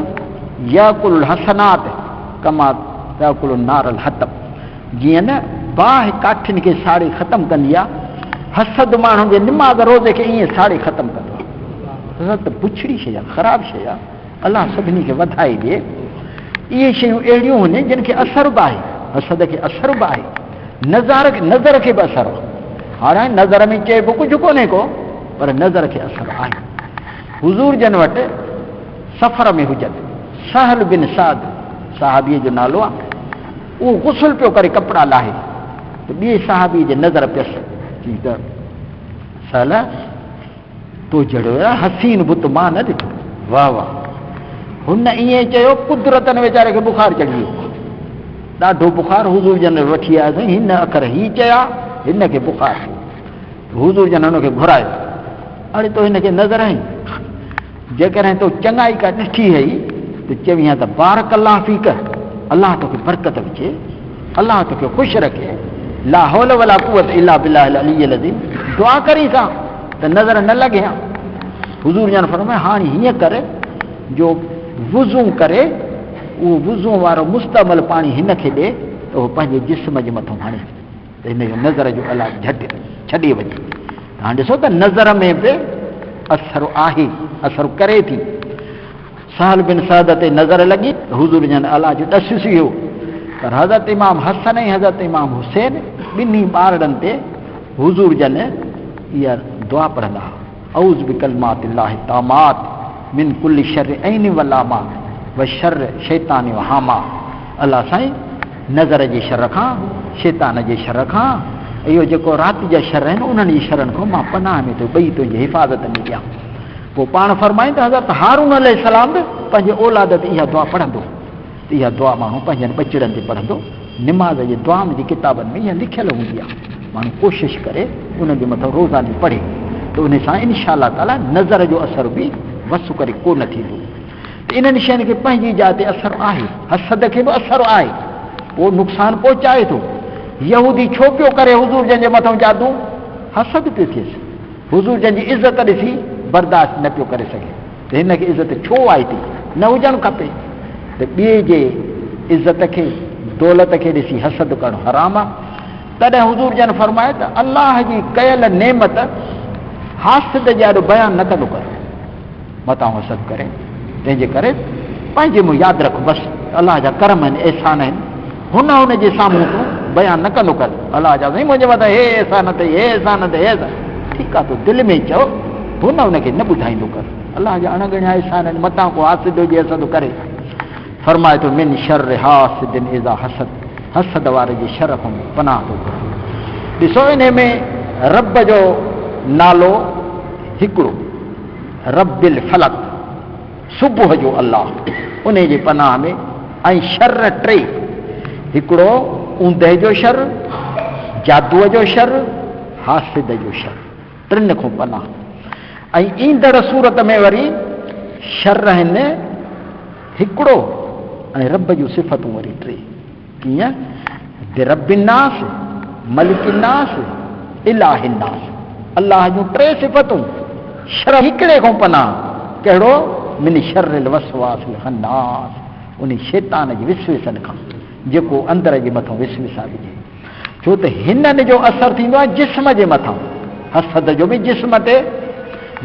याकुल हसनात कमा याकुल नारल हतम। जीअं न बाहि काठियुनि खे साड़े ख़तमु कंदी आहे, हसद माण्हू जे निमाज़ रोज़े खे ईअं साड़े ख़तमु कंदो आहे। हसद त पुछड़ी शइ आहे, ख़राबु शइ आहे, अलाह सभिनी खे वधाए ॾिए। इहे शयूं अहिड़ियूं आहिनि जिन खे असर बि आहे, हसद खे असर बि आहे, नज़र खे बि असर आहे। हाणे नज़र में चइबो कुझु कोन्हे को, पर नज़र खे असर आहे। हुज़ूर जन वटि सफ़र में हुजनि सहल बिन साद साहबीअ जो नालो आहे, उहो गुस्ल पियो करे कपिड़ा लाहे त ॿिए साहबी जे नज़र पियसि चई त सहल तो जहिड़ो हसीन बुत मां न ॾिठो, वाह वाह। हुन ईअं चयो कुदरतनि वीचारे खे बुखार चढ़ी वियो, ॾाढो बुखार। हुज़ूर जन वठी आयासीं, हिन अखर ही चया हिन खे बुखार। हुज़ूर जन हुनखे घुरायो, अड़े तो हिन खे नज़र आई, जेकॾहिं तो चङाई का ॾिठी हुई त चवी त बारक अल्लाह फीक, अलाह तोखे बरकत विझे, अलाह तोखे ख़ुशि रखे, ला हौल वला कुवत इल्ला बिल्लाहिल अलिय्यिल अज़ीम। दुआ करी सां त नज़र न लॻे। हुज़ूर जन फरमाए हाणे हीअं कर जो वुज़ू करे उहो वुज़ू वारो मुस्तमल पाणी हिन खे ॾे त उहो पंहिंजे जिस्म जे मथां हणे त हिन जो नज़र जो अलाह झटि छॾे वञे। हाणे ॾिसो त नज़र में बि असरु आहे, असरु करे थी। सहल बिन साद ते नज़र लॻी, हुज़ूर जन अलाह जो ॾसुसी हो, पर हज़रत इमाम हसन ऐं हज़रत इमाम हुसैन ॿिन्ही ॿारनि ते हुज़ूर जन इहा दुआ पढ़ंदा, औज़ बिकलिमातिल्लाहि तामात मिन कुल्लि शर्रि ऐन वलामा व शर्रि शैतान व हामा। अलाह साईं नज़र जे शर खां, शैतान जे शर खां, इहो जेको राति जा शर आहिनि उन्हनि जी शरनि खां मां पनाह में थो ॿई तुंहिंजी हिफ़ाज़त में ॾियां। पोइ पाण फरमाईं त हज़रत हारून अलैहिस्सलाम बि पंहिंजे औलाद ते इहा दुआ पढ़ंदो, त इहा दुआ माण्हू पंहिंजनि ॿचिड़नि ते पढ़ंदो। निमाज़ जे दुआ जी किताबनि में इहा लिखियल हूंदी आहे, माण्हू कोशिशि करे उनजे मथां रोज़ानी पढ़े त उन सां इनशा अल्लाह ताला नज़र जो असरु बि वसु करे कोन थींदो। त इन्हनि शयुनि खे पंहिंजी जाइ ते असरु आहे, हसद खे बि असरु आहे, पोइ नुक़सानु पहुचाए थो। यहूदी छो पियो करे हुज़ूर जंहिंजे मथां जादू? हसद पियो थिएसि। हुज़ूर जंहिंजी इज़त ॾिसी बर्दाश्त न पियो करे सघे त हिनखे इज़त छो आई थी, न हुजणु खपे। त ॿिए जे इज़त खे दौलत खे ॾिसी हसद करणु हराम आहे। तॾहिं हुज़ूर जन फरमाए त अलाह जी कयल नेमत हासिद ॼाॾो बयानु न कंदो कर, मथां हसद करे। तंहिंजे करे पंहिंजे मूं यादि रख, बसि अलाह जा करम आहिनि, एहसान आहिनि, हुन जे साम्हूं तूं बयानु न कंदो कर। अलाह जा साईं मुंहिंजे मथां हे एहसान अथई, हे एहसान अथई, हे ठीकु आहे, तूं दिलि में चओ, हुनखे न ॿुधाईंदो कर। अलाह जा अणगणिया एहसान आहिनि, मथां को हासिद हुजे हसद करे। फरमाए थो मिन शर्रि हासिदिन इज़ा हसद, हसद वारे जे शर खां पनाह थो घुरो। ॾिसो इन में रब जो नालो हिकिड़ो, रब्बिल फलक, सुबुह जो अलाह, उन जे पनाह में, ऐं शर टे, हिकिड़ो ऊंदहि जो शर, जादूअ जो शर, हासिद जो शर, टिनि खां पनाह। ऐं ईंदड़ सूरत में वरी शर आहिनि हिकिड़ो, ऐं रब जूं सिफ़तूं वरी टे। कीअं? बिरब्बिन्नास, मलिकिन्नास, इलाहिन्नास, अलाह जूं टे सिफ़तूं। शर हिकिड़े खां पनाह, कहिड़ो? मिन शर्रिल वसवासिल खन्नास, उन शैतान जी विसविसन खां, जेको अंदर जे मथां विसविसा विझे। छो त हिननि जो असरु थींदो आहे जिस्म जे मथां, हसद जो बि जिस्म ते,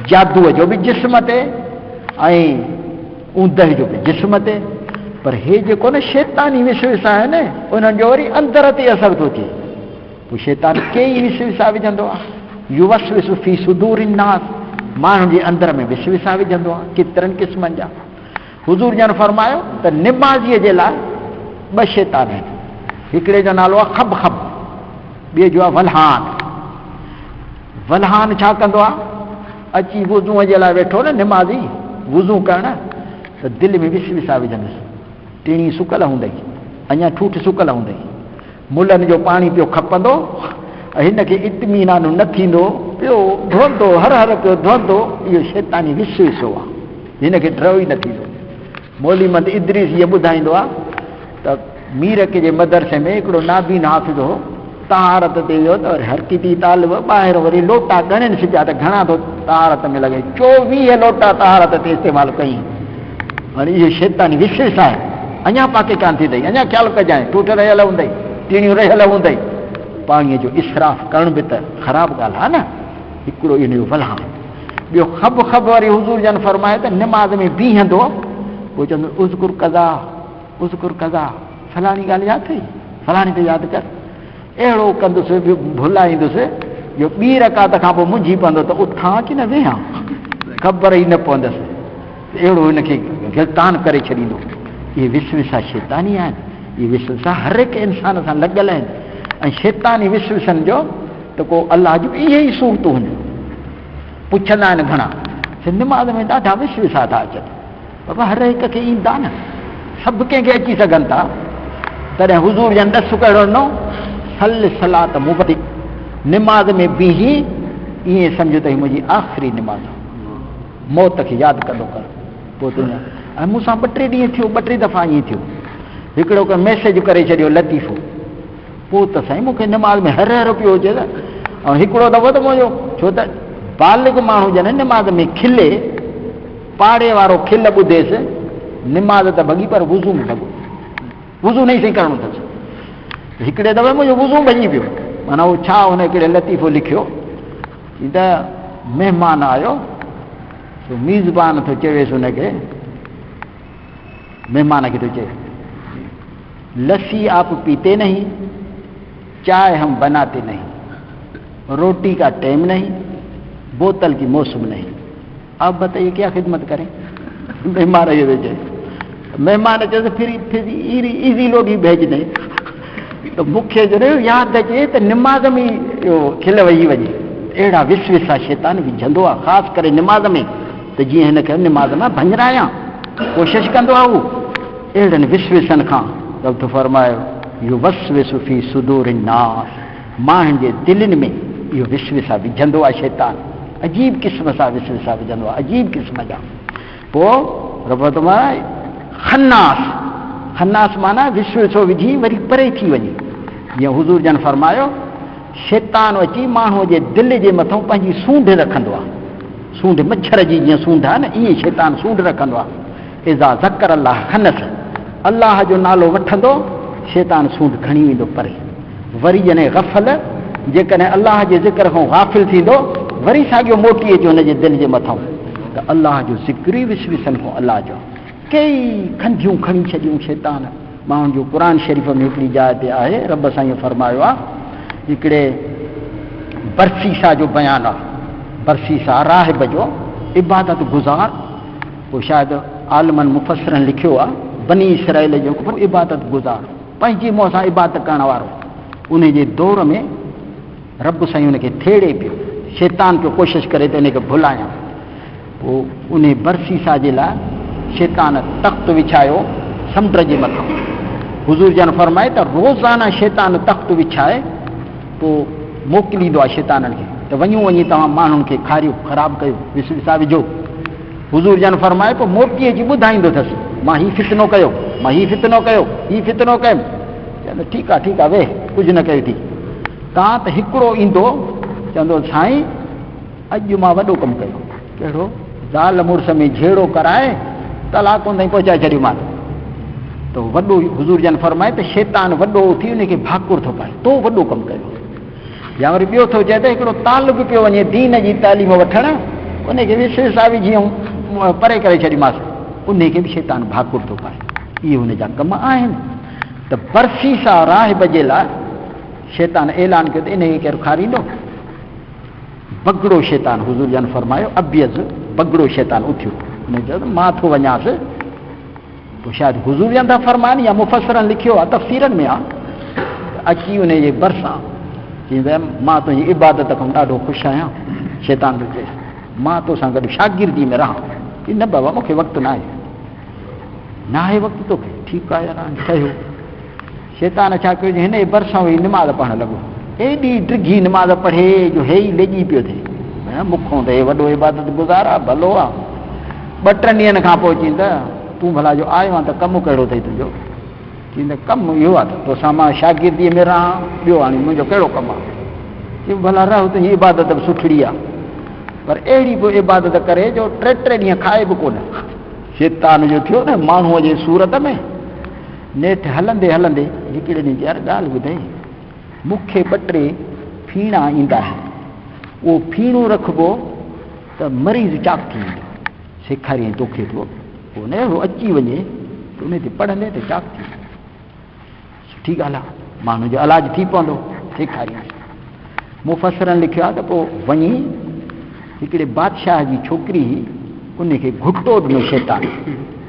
जादूअ जो बि जिस्म ते, ऐं ऊंदहि जो बि जिस्म ते। पर हे जेको न शैतानी विसविसा आहिनि, उन्हनि जो वरी अंदर ते असरु थो थिए। पोइ शैतान कई विसविसा विझंदो आहे, युवस्विसु फी सुदूरिन्नास, माण्हुनि जे अंदर में विसविसा विझंदो आहे, केतिरनि क़िस्मनि जा। हुज़ूर जन फरमायो त निमाज़ीअ जे लाइ ॿ शैतान आहिनि, हिकिड़े जो नालो आहे खब खब, ॿिए जो आहे वल्हान। वल्हान छा कंदो आहे? अची वुज़ूअ जे लाइ वेठो न निमाज़ी, वुज़ू करणु, त दिलि में विसविसा विझंदुसि। टीणी सुकल हूंदई, अञा ठूठ सुकल हूंदई, मुलनि जो पाणी पियो खपंदो, हिनखे इत्मीनान न थींदो, पियो धोंदो, हर हर पियो धोंदो। इहो शैतानी विसविसो आहे, हिनखे डरो ई न थींदो। मौली मंद इद्रीस इहो ॿुधाईंदो आहे त मीरक जे मदरसे में हिकिड़ो नाबीन हाफ़िज़ हो, तहारत ते वियो त वरी हरकिती तालिब ॿाहिरि वरी लोटा ॻणनि सिजा त घणा थो तहारत में लॻे, 24 लोटा तहारत ते इस्तेमालु कई। हाणे इहे शैतानी विसविसा आहे, अञा पाके कान थी अथई, अञा ख़्यालु कजांइ, टूट रहियल हूंदई, टीणियूं रहियल हूंदई। पाणीअ जो इसराफ़ करणु बि त ख़राबु ॻाल्हि आहे न। हिकिड़ो इन जो वल्हान। ॿियो खब खब वरी हुज़ूर जन फरमाए त निमाज़ में बीहंदो, पोइ चवंदो उज़कुर कज़ा, उज़कुर कज़ा, फलाणी ॻाल्हि यादि अथई, फलाणी ते यादि कर। अहिड़ो कंदुसि, भुलाईंदुसि, जो ॿी रकात खां पोइ मुंझी पवंदो त उथां की न वेहां, ख़बर ई न पवंदसि। अहिड़ो हिनखे गिरतान करे छॾींदो। इहे विसविसा शैतानी आहिनि, इहे विसविसा हर हिकु इंसान सां लॻल आहिनि। ऐं शैतानी विसविसनि जो त को अलाह जूं इहे ई सूरतूं हूंदियूं। पुछंदा आहिनि घणा, निमाज़ में ॾाढा विसविसा था अचनि। बाबा हर हिक खे ईंदा न, सभु कंहिंखे अची सघनि था। तॾहिं हुज़ूर जन ॾस कहिड़ो ॾिनो, सल सलात मुबदी, निमाज़ में बीही ईअं सम्झो त ही मुंहिंजी आख़िरी निमाज़, मौत खे यादि कंदो कर। पोइ तुंहिंजा ऐं मूंसां 2-3 ॾींहं थियो, 2-3 दफ़ा ईअं थियो। हिकिड़ो को मैसेज करे छॾियो लतीफ़ो, पोइ त साईं मूंखे निमाज़ में हर हर पियो हुजे। ऐं हिकिड़ो दफ़ो त मुंहिंजो, छो त बालिग माण्हू जन निमाज़ में खिले, पाड़े वारो खिल ॿुधेसि, निमाज़ त भॻी पर वुज़ू में भॻो, वुज़ू न ई सही करिणो अथसि। हिकिड़े दफ़े मुंहिंजो वुज़ू भॼी पियो। माना उहो छा, हुन हिकिड़े लतीफ़ो लिखियो त महिमान आयो, मीज़बान थो चवेसि हुनखे, महिमान खे थो चए, लस्सी आप पीते नहीं, चाय हम बनाते नहीं, रोटी का टाइम नहीं, बोतल की मौसम नहीं, आप बताइए क्या खिदमत करें। मेहमान ये चए, मेहमान चए फिर इजी लोग ही भेजने। तो मूंखे जॾहिं यादि अचे त निमाज़ में इहो खिल वेही वञे। अहिड़ा विसविसा शैतान विझंदो आहे, ख़ासि करे निमाज़ में, त जीअं हिनखे निमाज़ मां भञरायां, कोशिशि कंदो आहे उहो अहिड़नि विसविसनि खां। रब फरमायो युवस्विसु फी सुदूरिन्नास, माण्हुनि जे दिलनि में इहो विसविसा विझंदो आहे शैतान। अजीब क़िस्म सां विसविसा विझंदो आहे, अजीब क़िस्म जा। पोइ रब फरमाए खन्नास, खन्नास माना विश्व विसो विझी वरी परे थी वञे। जीअं हुज़ूर जन फरमायो शैतान अची माण्हूअ जे दिलि जे मथां पंहिंजी सूंढ रखंदो आहे। सूंढ मच्छर जी जीअं सूंढ आहे न, ईअं शैतान सूंढ रखंदो आहे। इज़ा ज़कर अल्लाह खनस, अल्लाह जो नालो वठंदो शैतान सूंढ खणी वेंदो परे। वरी जॾहिं गफ़ल जेकॾहिं अल्लाह जे ज़िक्र खां गाफ़िल थींदो वरी साॻियो मोटी अचे हुनजे दिलि जे मथां, त अल्लाह जो ज़िक्र ई विसविसन खां अल्लाह जो कई खंधियूं खणी छॾियूं शैतान। माण्हुनि जो क़ुर शरीफ़ में हिकिड़ी जाइ ते आहे, रब सां इहो फरमायो आहे, हिकिड़े बरसीसा जो बयानु आहे। बरसीसा राहिब जो इबादत गुज़ार, पोइ शायदि आलमनि मुफ़सरनि लिखियो आहे बनी इसराइल जो इबादत गुज़ार, पंहिंजी मुंहं सां इबादत करण वारो। उन जे दौर में रब साईं हुनखे थेड़े पियो, शैतान पियो कोशिशि करे त हिनखे भुलायां। पोइ उन बरसीसा जे लाइ शैतान तख़्त विछायो समुंड जे मथां। हुज़ूर जन फरमाए त रोज़ाना शैतान तख़्त विछाए पोइ मोकिलींदो आहे शैताननि खे त वञो वञी तव्हां माण्हुनि खे खारियो, ख़राबु कयो, विसविसा विझो। हुज़ूर जन फरमाए पोइ मोटी अची ॿुधाईंदो अथसि, मां हीउ फितनो कयो, मां हीउ फितनो कयो, हीउ फितनो कयुमि। चवंदो ठीकु आहे ठीकु आहे, वेह, कुझु न कयो थी। तव्हां त हिकिड़ो ईंदो चवंदो साईं अॼु मां वॾो कमु कयो। कहिड़ो? ज़ाल मुड़ुस में झेड़ो कराए तलाकुनि ताईं पहुचाए छॾियो मां। त वॾो हुज़ूर जन फरमाए त शैतान वॾो थी उनखे भाकुर थो पाए, तो वॾो कमु कयो। या वरी ॿियो थो चए त हिकिड़ो तालिब पियो वञे दीन जी तालीम वठणु, उनखे विसविसा विझी परे करे छॾीमांसि, उनखे बि शैतान भाकुर थो पाए। इहे हुनजा कम आहिनि। त बरसीसा राहिब जे लाइ शैतान ऐलान कयो त इनखे केरु खारींदो? बगड़ो शैतान, हुज़ूर जन फरमायो अबियज़ बगड़ो शैतान उथियो, उन चयो त मां थो वञासि। पोइ शायदि हुज़ूर जन था फरमाइनि या मुफ़सरनि लिखियो आहे, तफ़सीरनि में आहे, अची उन जे भरिसां चईं मां तुंहिंजी इबादत खां ॾाढो ख़ुशि आहियां। शैतान थो चए मां तोसां गॾु शागिर्दी में रहां। की न बाबा मूंखे वक़्तु न आहे वक़्तु तोखे। ठीकु आहे यार, कयो। शैतान छा कयो, हिन जे भरिसां वेही निमाज़ पढ़णु लॻो। एॾी ड्रिघी निमाज़ पढ़े जो हे ई लेॼी पियो थिए, मूंखां त हे वॾो इबादत गुज़ार आहे, भलो आहे। 2-3 ॾींहंनि खां पोइ चईं त तूं भला जो आयो आहे त कमु कहिड़ो अथई तुंहिंजो? चईं त कमु इहो आहे त तोसां मां शागिर्दीअ में रहां, ॿियो हाणे मुंहिंजो कहिड़ो कमु आहे? चई भला रह, तुंहिंजी इबादत बि सुठड़ी आहे, पर अहिड़ी पोइ इबादत करे जो 3 ॾींहं खाए बि कोन। शैतान जो थियो न माण्हूअ जे सूरत में। नेठि हलंदे हलंदे हिकिड़े ॾींहुं यार ॻाल्हि ॿुधाई, मूंखे 2-3 फीणा ईंदा आहिनि, उहो फीणो रखिबो त मरीज़ चाक थी वेंदो। सेखारियईं तोखे थो पोइ न उहो अची वञे त उन ते पढ़ंदे त चाक थी वेंदो। सुठी ॻाल्हि आहे, माण्हू जो इलाजु थी पवंदो। सेखारियईं। मुफ़सरनि लिखियो आहे त पोइ वञी हिकिड़े बादशाह जी छोकिरी उनखे घुटो ॾिनो शैतान,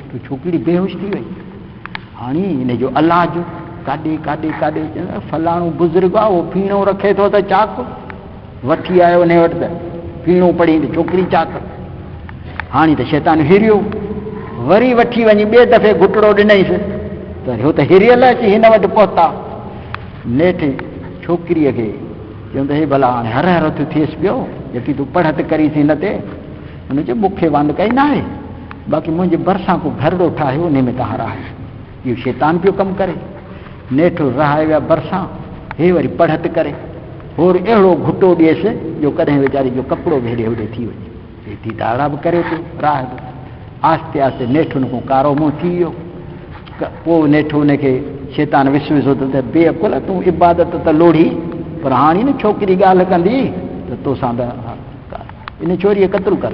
त छोकिरी बेहोश थी वई। हाणे हिन जो इलाजु काॾे काॾे काॾे फलाणो बुज़ुर्ग आहे, उहो फीणो रखे थो त चाक वठी आयो उन वटि, त फीणो पढ़ी त छोकिरी चाक। हाणे त शैतान हिरियो, वरी वठी वञी ॿिए दफ़े घुटड़ो ॾिनईसि त हो त हिरियल अची हिन वटि पहुता। नेठि छोकिरीअ खे चवंदो हे भला हाणे हर हर तूं थिएसि पियो, जेकी तूं पढ़त करीसीं हिन ते। हुन चयो मूंखे वांध काई न आहे, बाक़ी मुंहिंजे भरिसां को घरड़ो ठाहे उन में तव्हां रहायो। इहो शैतान पियो कमु करे। नेठि रहाए विया भरिसां, हे वरी पढ़त करे, और अहिड़ो घुटो ॾिएसि जो कॾहिं वीचारी जो कपिड़ो बि हेॾे होॾे थी वञे। हेॾी दाड़ा बि करे पियो राह। आस्ते आस्ते नेठि हुन खां कारो मुंहुं थी वियो। पोइ नेठि हुनखे शैतान विसविसो त बेअकुल तूं इबादत त लोढ़ी, पर हाणे न छोकिरी ॻाल्हि कंदी त तोसां त इन छोरीअ क़तलु कर।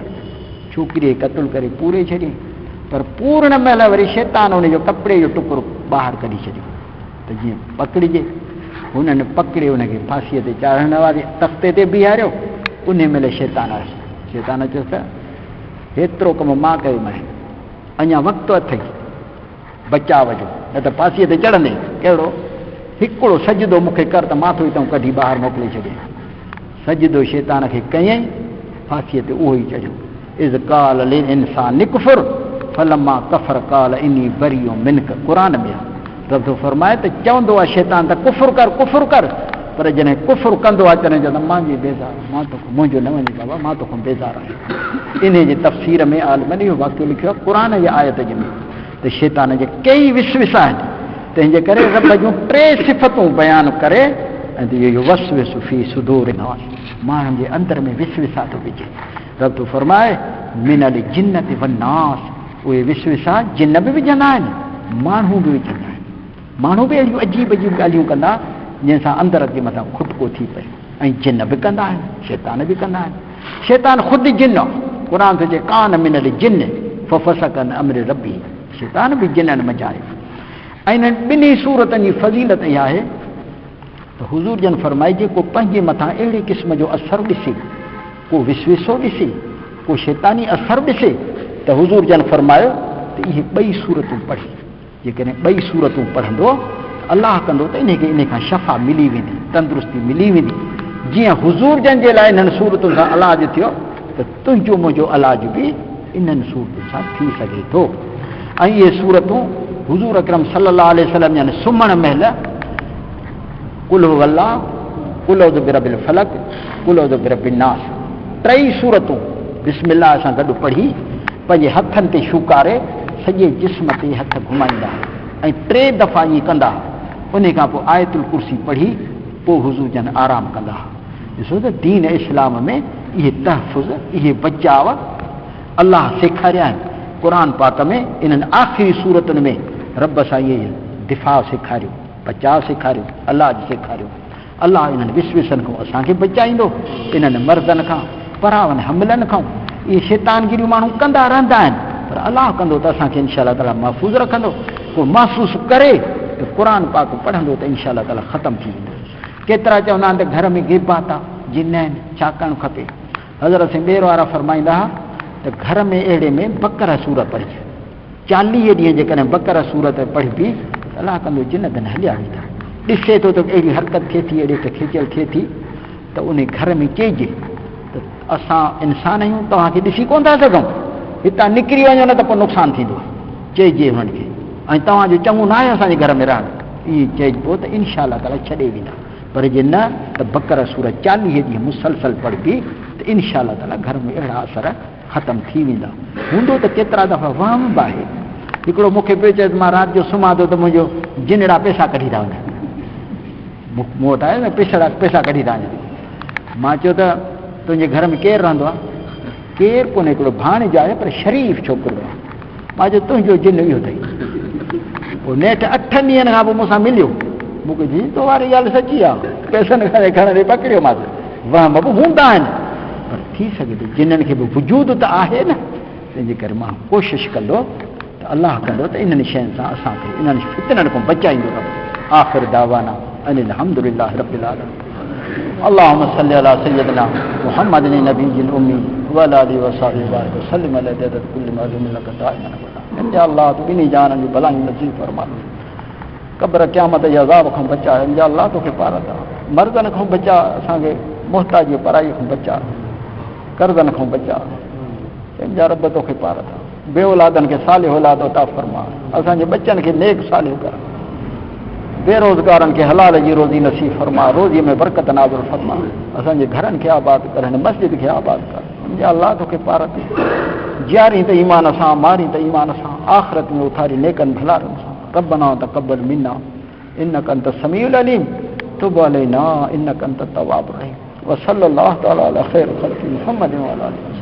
छोकिरीअ क़तलु करे पूरे छॾियईं, पर पूर्ण महिल वरी शैतान हुनजो कपिड़े जो टुकड़ो ॿाहिरि कढी छॾियो त जीअं पकड़िजे। हुननि पकड़े हुनखे फांसीअ ते चाढ़ण वारे तख़्ते ते बीहारियो। उन महिल शैतान आयुसि। शैतान चयोसि त हेतिरो कमु मां कयोमांइ, अञा वक़्तु अथई बचाव जो, न त फांसीअ ते चढ़ंदे। कहिड़ो? हिकिड़ो सजदो मूंखे कर त माथो ई तूं कढी ॿाहिरि मोकिले छॾे। सजदो शैतान खे कयईं, फांसीअ ते उहो ई चढ़ियो। इज़ काल लिल इंसान निकफुर फलमा कफर काल इनी बरियो मिनक। क़ुर में आहे। रब थो फरमाए त चवंदो आहे शैतान त कुफुर कर कुफुर कर, पर जॾहिं कुफुर कंदो आहे तॾहिं चवंदो मुंहिंजी बेज़ार, मां तोखां मुंहिंजो न वञे बाबा, मां तोखां बेज़ार आहियां। इन जे तफ़सीर में आलमनि इहो वाक़ियो लिखियो आहे क़ुर जे आयत जे में, त त शैतान जे कई विसविसा आहिनि, तंहिंजे करे रब जूं 3 सिफ़तूं बयानु करे ऐं इहो वसविसु फी सुदूर माण्हुनि जे अंदर में विसविसा थो विझे। रब थो फरमाए मिनल जिन्नति वन्नास, उहे विसविसा जिन बि विझंदा आहिनि, माण्हू बि विझंदा आहिनि। माण्हू बि अहिड़ियूं अजीब अजीब ॻाल्हियूं कंदा जंहिंसां अंदर जे मथां खुटको थी पए, ऐं जिन बि कंदा आहिनि, शैतान बि कंदा आहिनि। शैतान ख़ुदि जिन आहे, क़ुर थो चए कान मिनल जिन फफ़सक़न अम्र रब्बी, शैतान बि जिननि मचाए। ऐं इन्हनि ॿिन्ही सूरतनि जी फज़ीलत इहा आहे त हुज़ूर जन फरमाए जेको पंहिंजे मथां अहिड़े क़िस्म जो असरु ॾिसे, को विसविसो ॾिसे, को शैतानी असरु ॾिसे, त हुज़ूर जन फरमायो त इहे 2 सूरतूं पढ़े। जेकॾहिं 2 सूरतूं पढ़ंदो अलाह कंदो त इनखे इन खां शफ़ा मिली वेंदी, तंदुरुस्ती मिली वेंदी। जीअं हुज़ूर जन जे लाइ इन्हनि सूरतुनि सां इलाज थियो त तुंहिंजो मुंहिंजो इलाज बि इन्हनि सूरतुनि सां थी सघे थो। ऐं इहे सूरतूं हुज़ूर अकरम सल्लल्लाहु अलैहि वसल्लम जन सुम्हण महिल कुल हुवल्लाह, कुल औज़ु बिरब्बिल फलक, कुल औज़ु बिरब्बिन नास, 3 सूरतूं बिस्मिल्लाह सां गॾु पढ़ी पंहिंजे हथनि ते शुकारे सॼे जिस्म ते हथ घुमाईंदा ऐं 3 दफ़ा ईअं कंदा। उन खां पोइ आयतुल कुर्सी पढ़ी पोइ हुज़ूर जन आराम कंदा। ॾिसो त दीन इस्लाम में इहे तहफ़ुज़, इहे बचाव अलाह सेखारिया आहिनि। क़ुर पाक में इन्हनि आख़िरी सूरतुनि में रब सां इहे दिफ़ा सेखारियो, बचाव सेखारियो, इलाज सेखारियो। अलाह इन्हनि विसविसनि खां असांखे बचाईंदो, इन्हनि मर्दनि खां, परावनि हमलनि खां। इहे शैतानगिरियूं माण्हू कंदा रहंदा आहिनि, पर अलाह कंदो त असांखे इनशा अल्लाह ताला महफ़ूज़ रखंदो। को महसूसु करे त क़ुर पाक पढ़ंदो त इनशा अल्लाह ताला ख़तमु थी वेंदो। केतिरा चवंदा आहिनि त घर में गिबात आहे, जिन आहिनि, छा करणु खपे? हज़रत सिंह ॿेर वारा फरमाईंदा हुआ त घर में अहिड़े में बकर सूरत पढ़जे, 40 ॾींहं जेकॾहिं बकर सूरत पढ़बी त अलाह कंदो जिन धन हलिया वेंदा। ॾिसे थो त अहिड़ी हरकत थिए थी, अहिड़ी त खिचल थिए थी, त उन घर में चइजे त असां इंसान आहियूं, तव्हांखे ॾिसी कोन था सघूं, हितां निकिरी वञो न त पोइ नुक़सानु थींदो। चइजे हुननि खे, ऐं तव्हांजो चङो न आहे असांजे घर में रहणु, ईअं चइबो त इनशा अल्लाह ताला छॾे वेंदा। पर जे न त बकर सूरत 40 ॾींहं मुसलसल पढ़बी त इनशा अल्लाह ताला घर में अहिड़ा असर ख़तमु थी वेंदा। हूंदो त केतिरा दफ़ा वहम बि आहे। हिकिड़ो मूंखे पियो चए त मां राति जो सुम्हां थो त मुंहिंजो जिनड़ा पैसा कढी था वञनि, मूं वटि आहे न पैसा कढी था वञनि। मां चयो त तुंहिंजे घर में केरु रहंदो आहे? केरु कोन्हे, हिकिड़ो भाणेजो आहे पर शरीफ़ छोकिरो आहे। मां चयो तुंहिंजो जिन इहो अथई। पोइ नेठि 8 ॾींहंनि खां पोइ मूंसां मिलियो, मूंखे जी तो वारी ॻाल्हि सची आहे, पैसनि खणे खणे पकड़ियोमांसि। वहम बि हूंदा आहिनि, पर थी सघे थो जिन्हनि खे बि वजूद त आहे न। तंहिंजे करे मां कोशिशि कंदो त अलाह कंदो त इन्हनि शयुनि सां असांखे इन्हनि फितननि खां बचाईंदो रहो। आख़िर दावाना अनिल हम्दुलिल्लाह रब्बिल आलमीन। अल्लाहुम्म सल्लि अला सय्यदिना मुहम्मदिन नबिय्यिल उम्मी व अला आलिहि व सहाबिहि व सल्लिम अला अदद कुल्लि मालूमिन लक दाइमन अबदा। या अल्लाह तू ॿिन्ही जाननि जी भलाई नसीब फरमा। क़ब्र क़यामत जे अज़ाब खां बचा। या अल्लाह तोखे पार था। मर्दनि खां बचा, असांखे मुहताजी पराई खां बचा, कर्ज़नि खां बचा। या रब तोखे पार था। बे औलादनि खे सालिह औलाद अता फरमा। असांजे बच्चनि खे नेक सालिह कर। बेरोज़गारनि खे हलाल जी रोज़ी नसीब फरमा, रोज़ीअ में बरकत नाज़िल फरमा। असांजे घरनि खे आबाद कर, हिन मस्जिद खे आबाद कर। या अल्लाह तोखे पार थी। जियारी त ईमान सां, मारी त ईमान सां, आख़िरत में उथारी नेकनि भलारनि सां। रब्बना तक़ब्बल मिन्ना इन्नका अंत समीउल अलीम तुब अलैना इन्नका अंत तव्वाबुर रहीम। व सल्लल्लाहु तआला अला खैर ख़ल्क़ि मुहम्मद व अला आलिहि।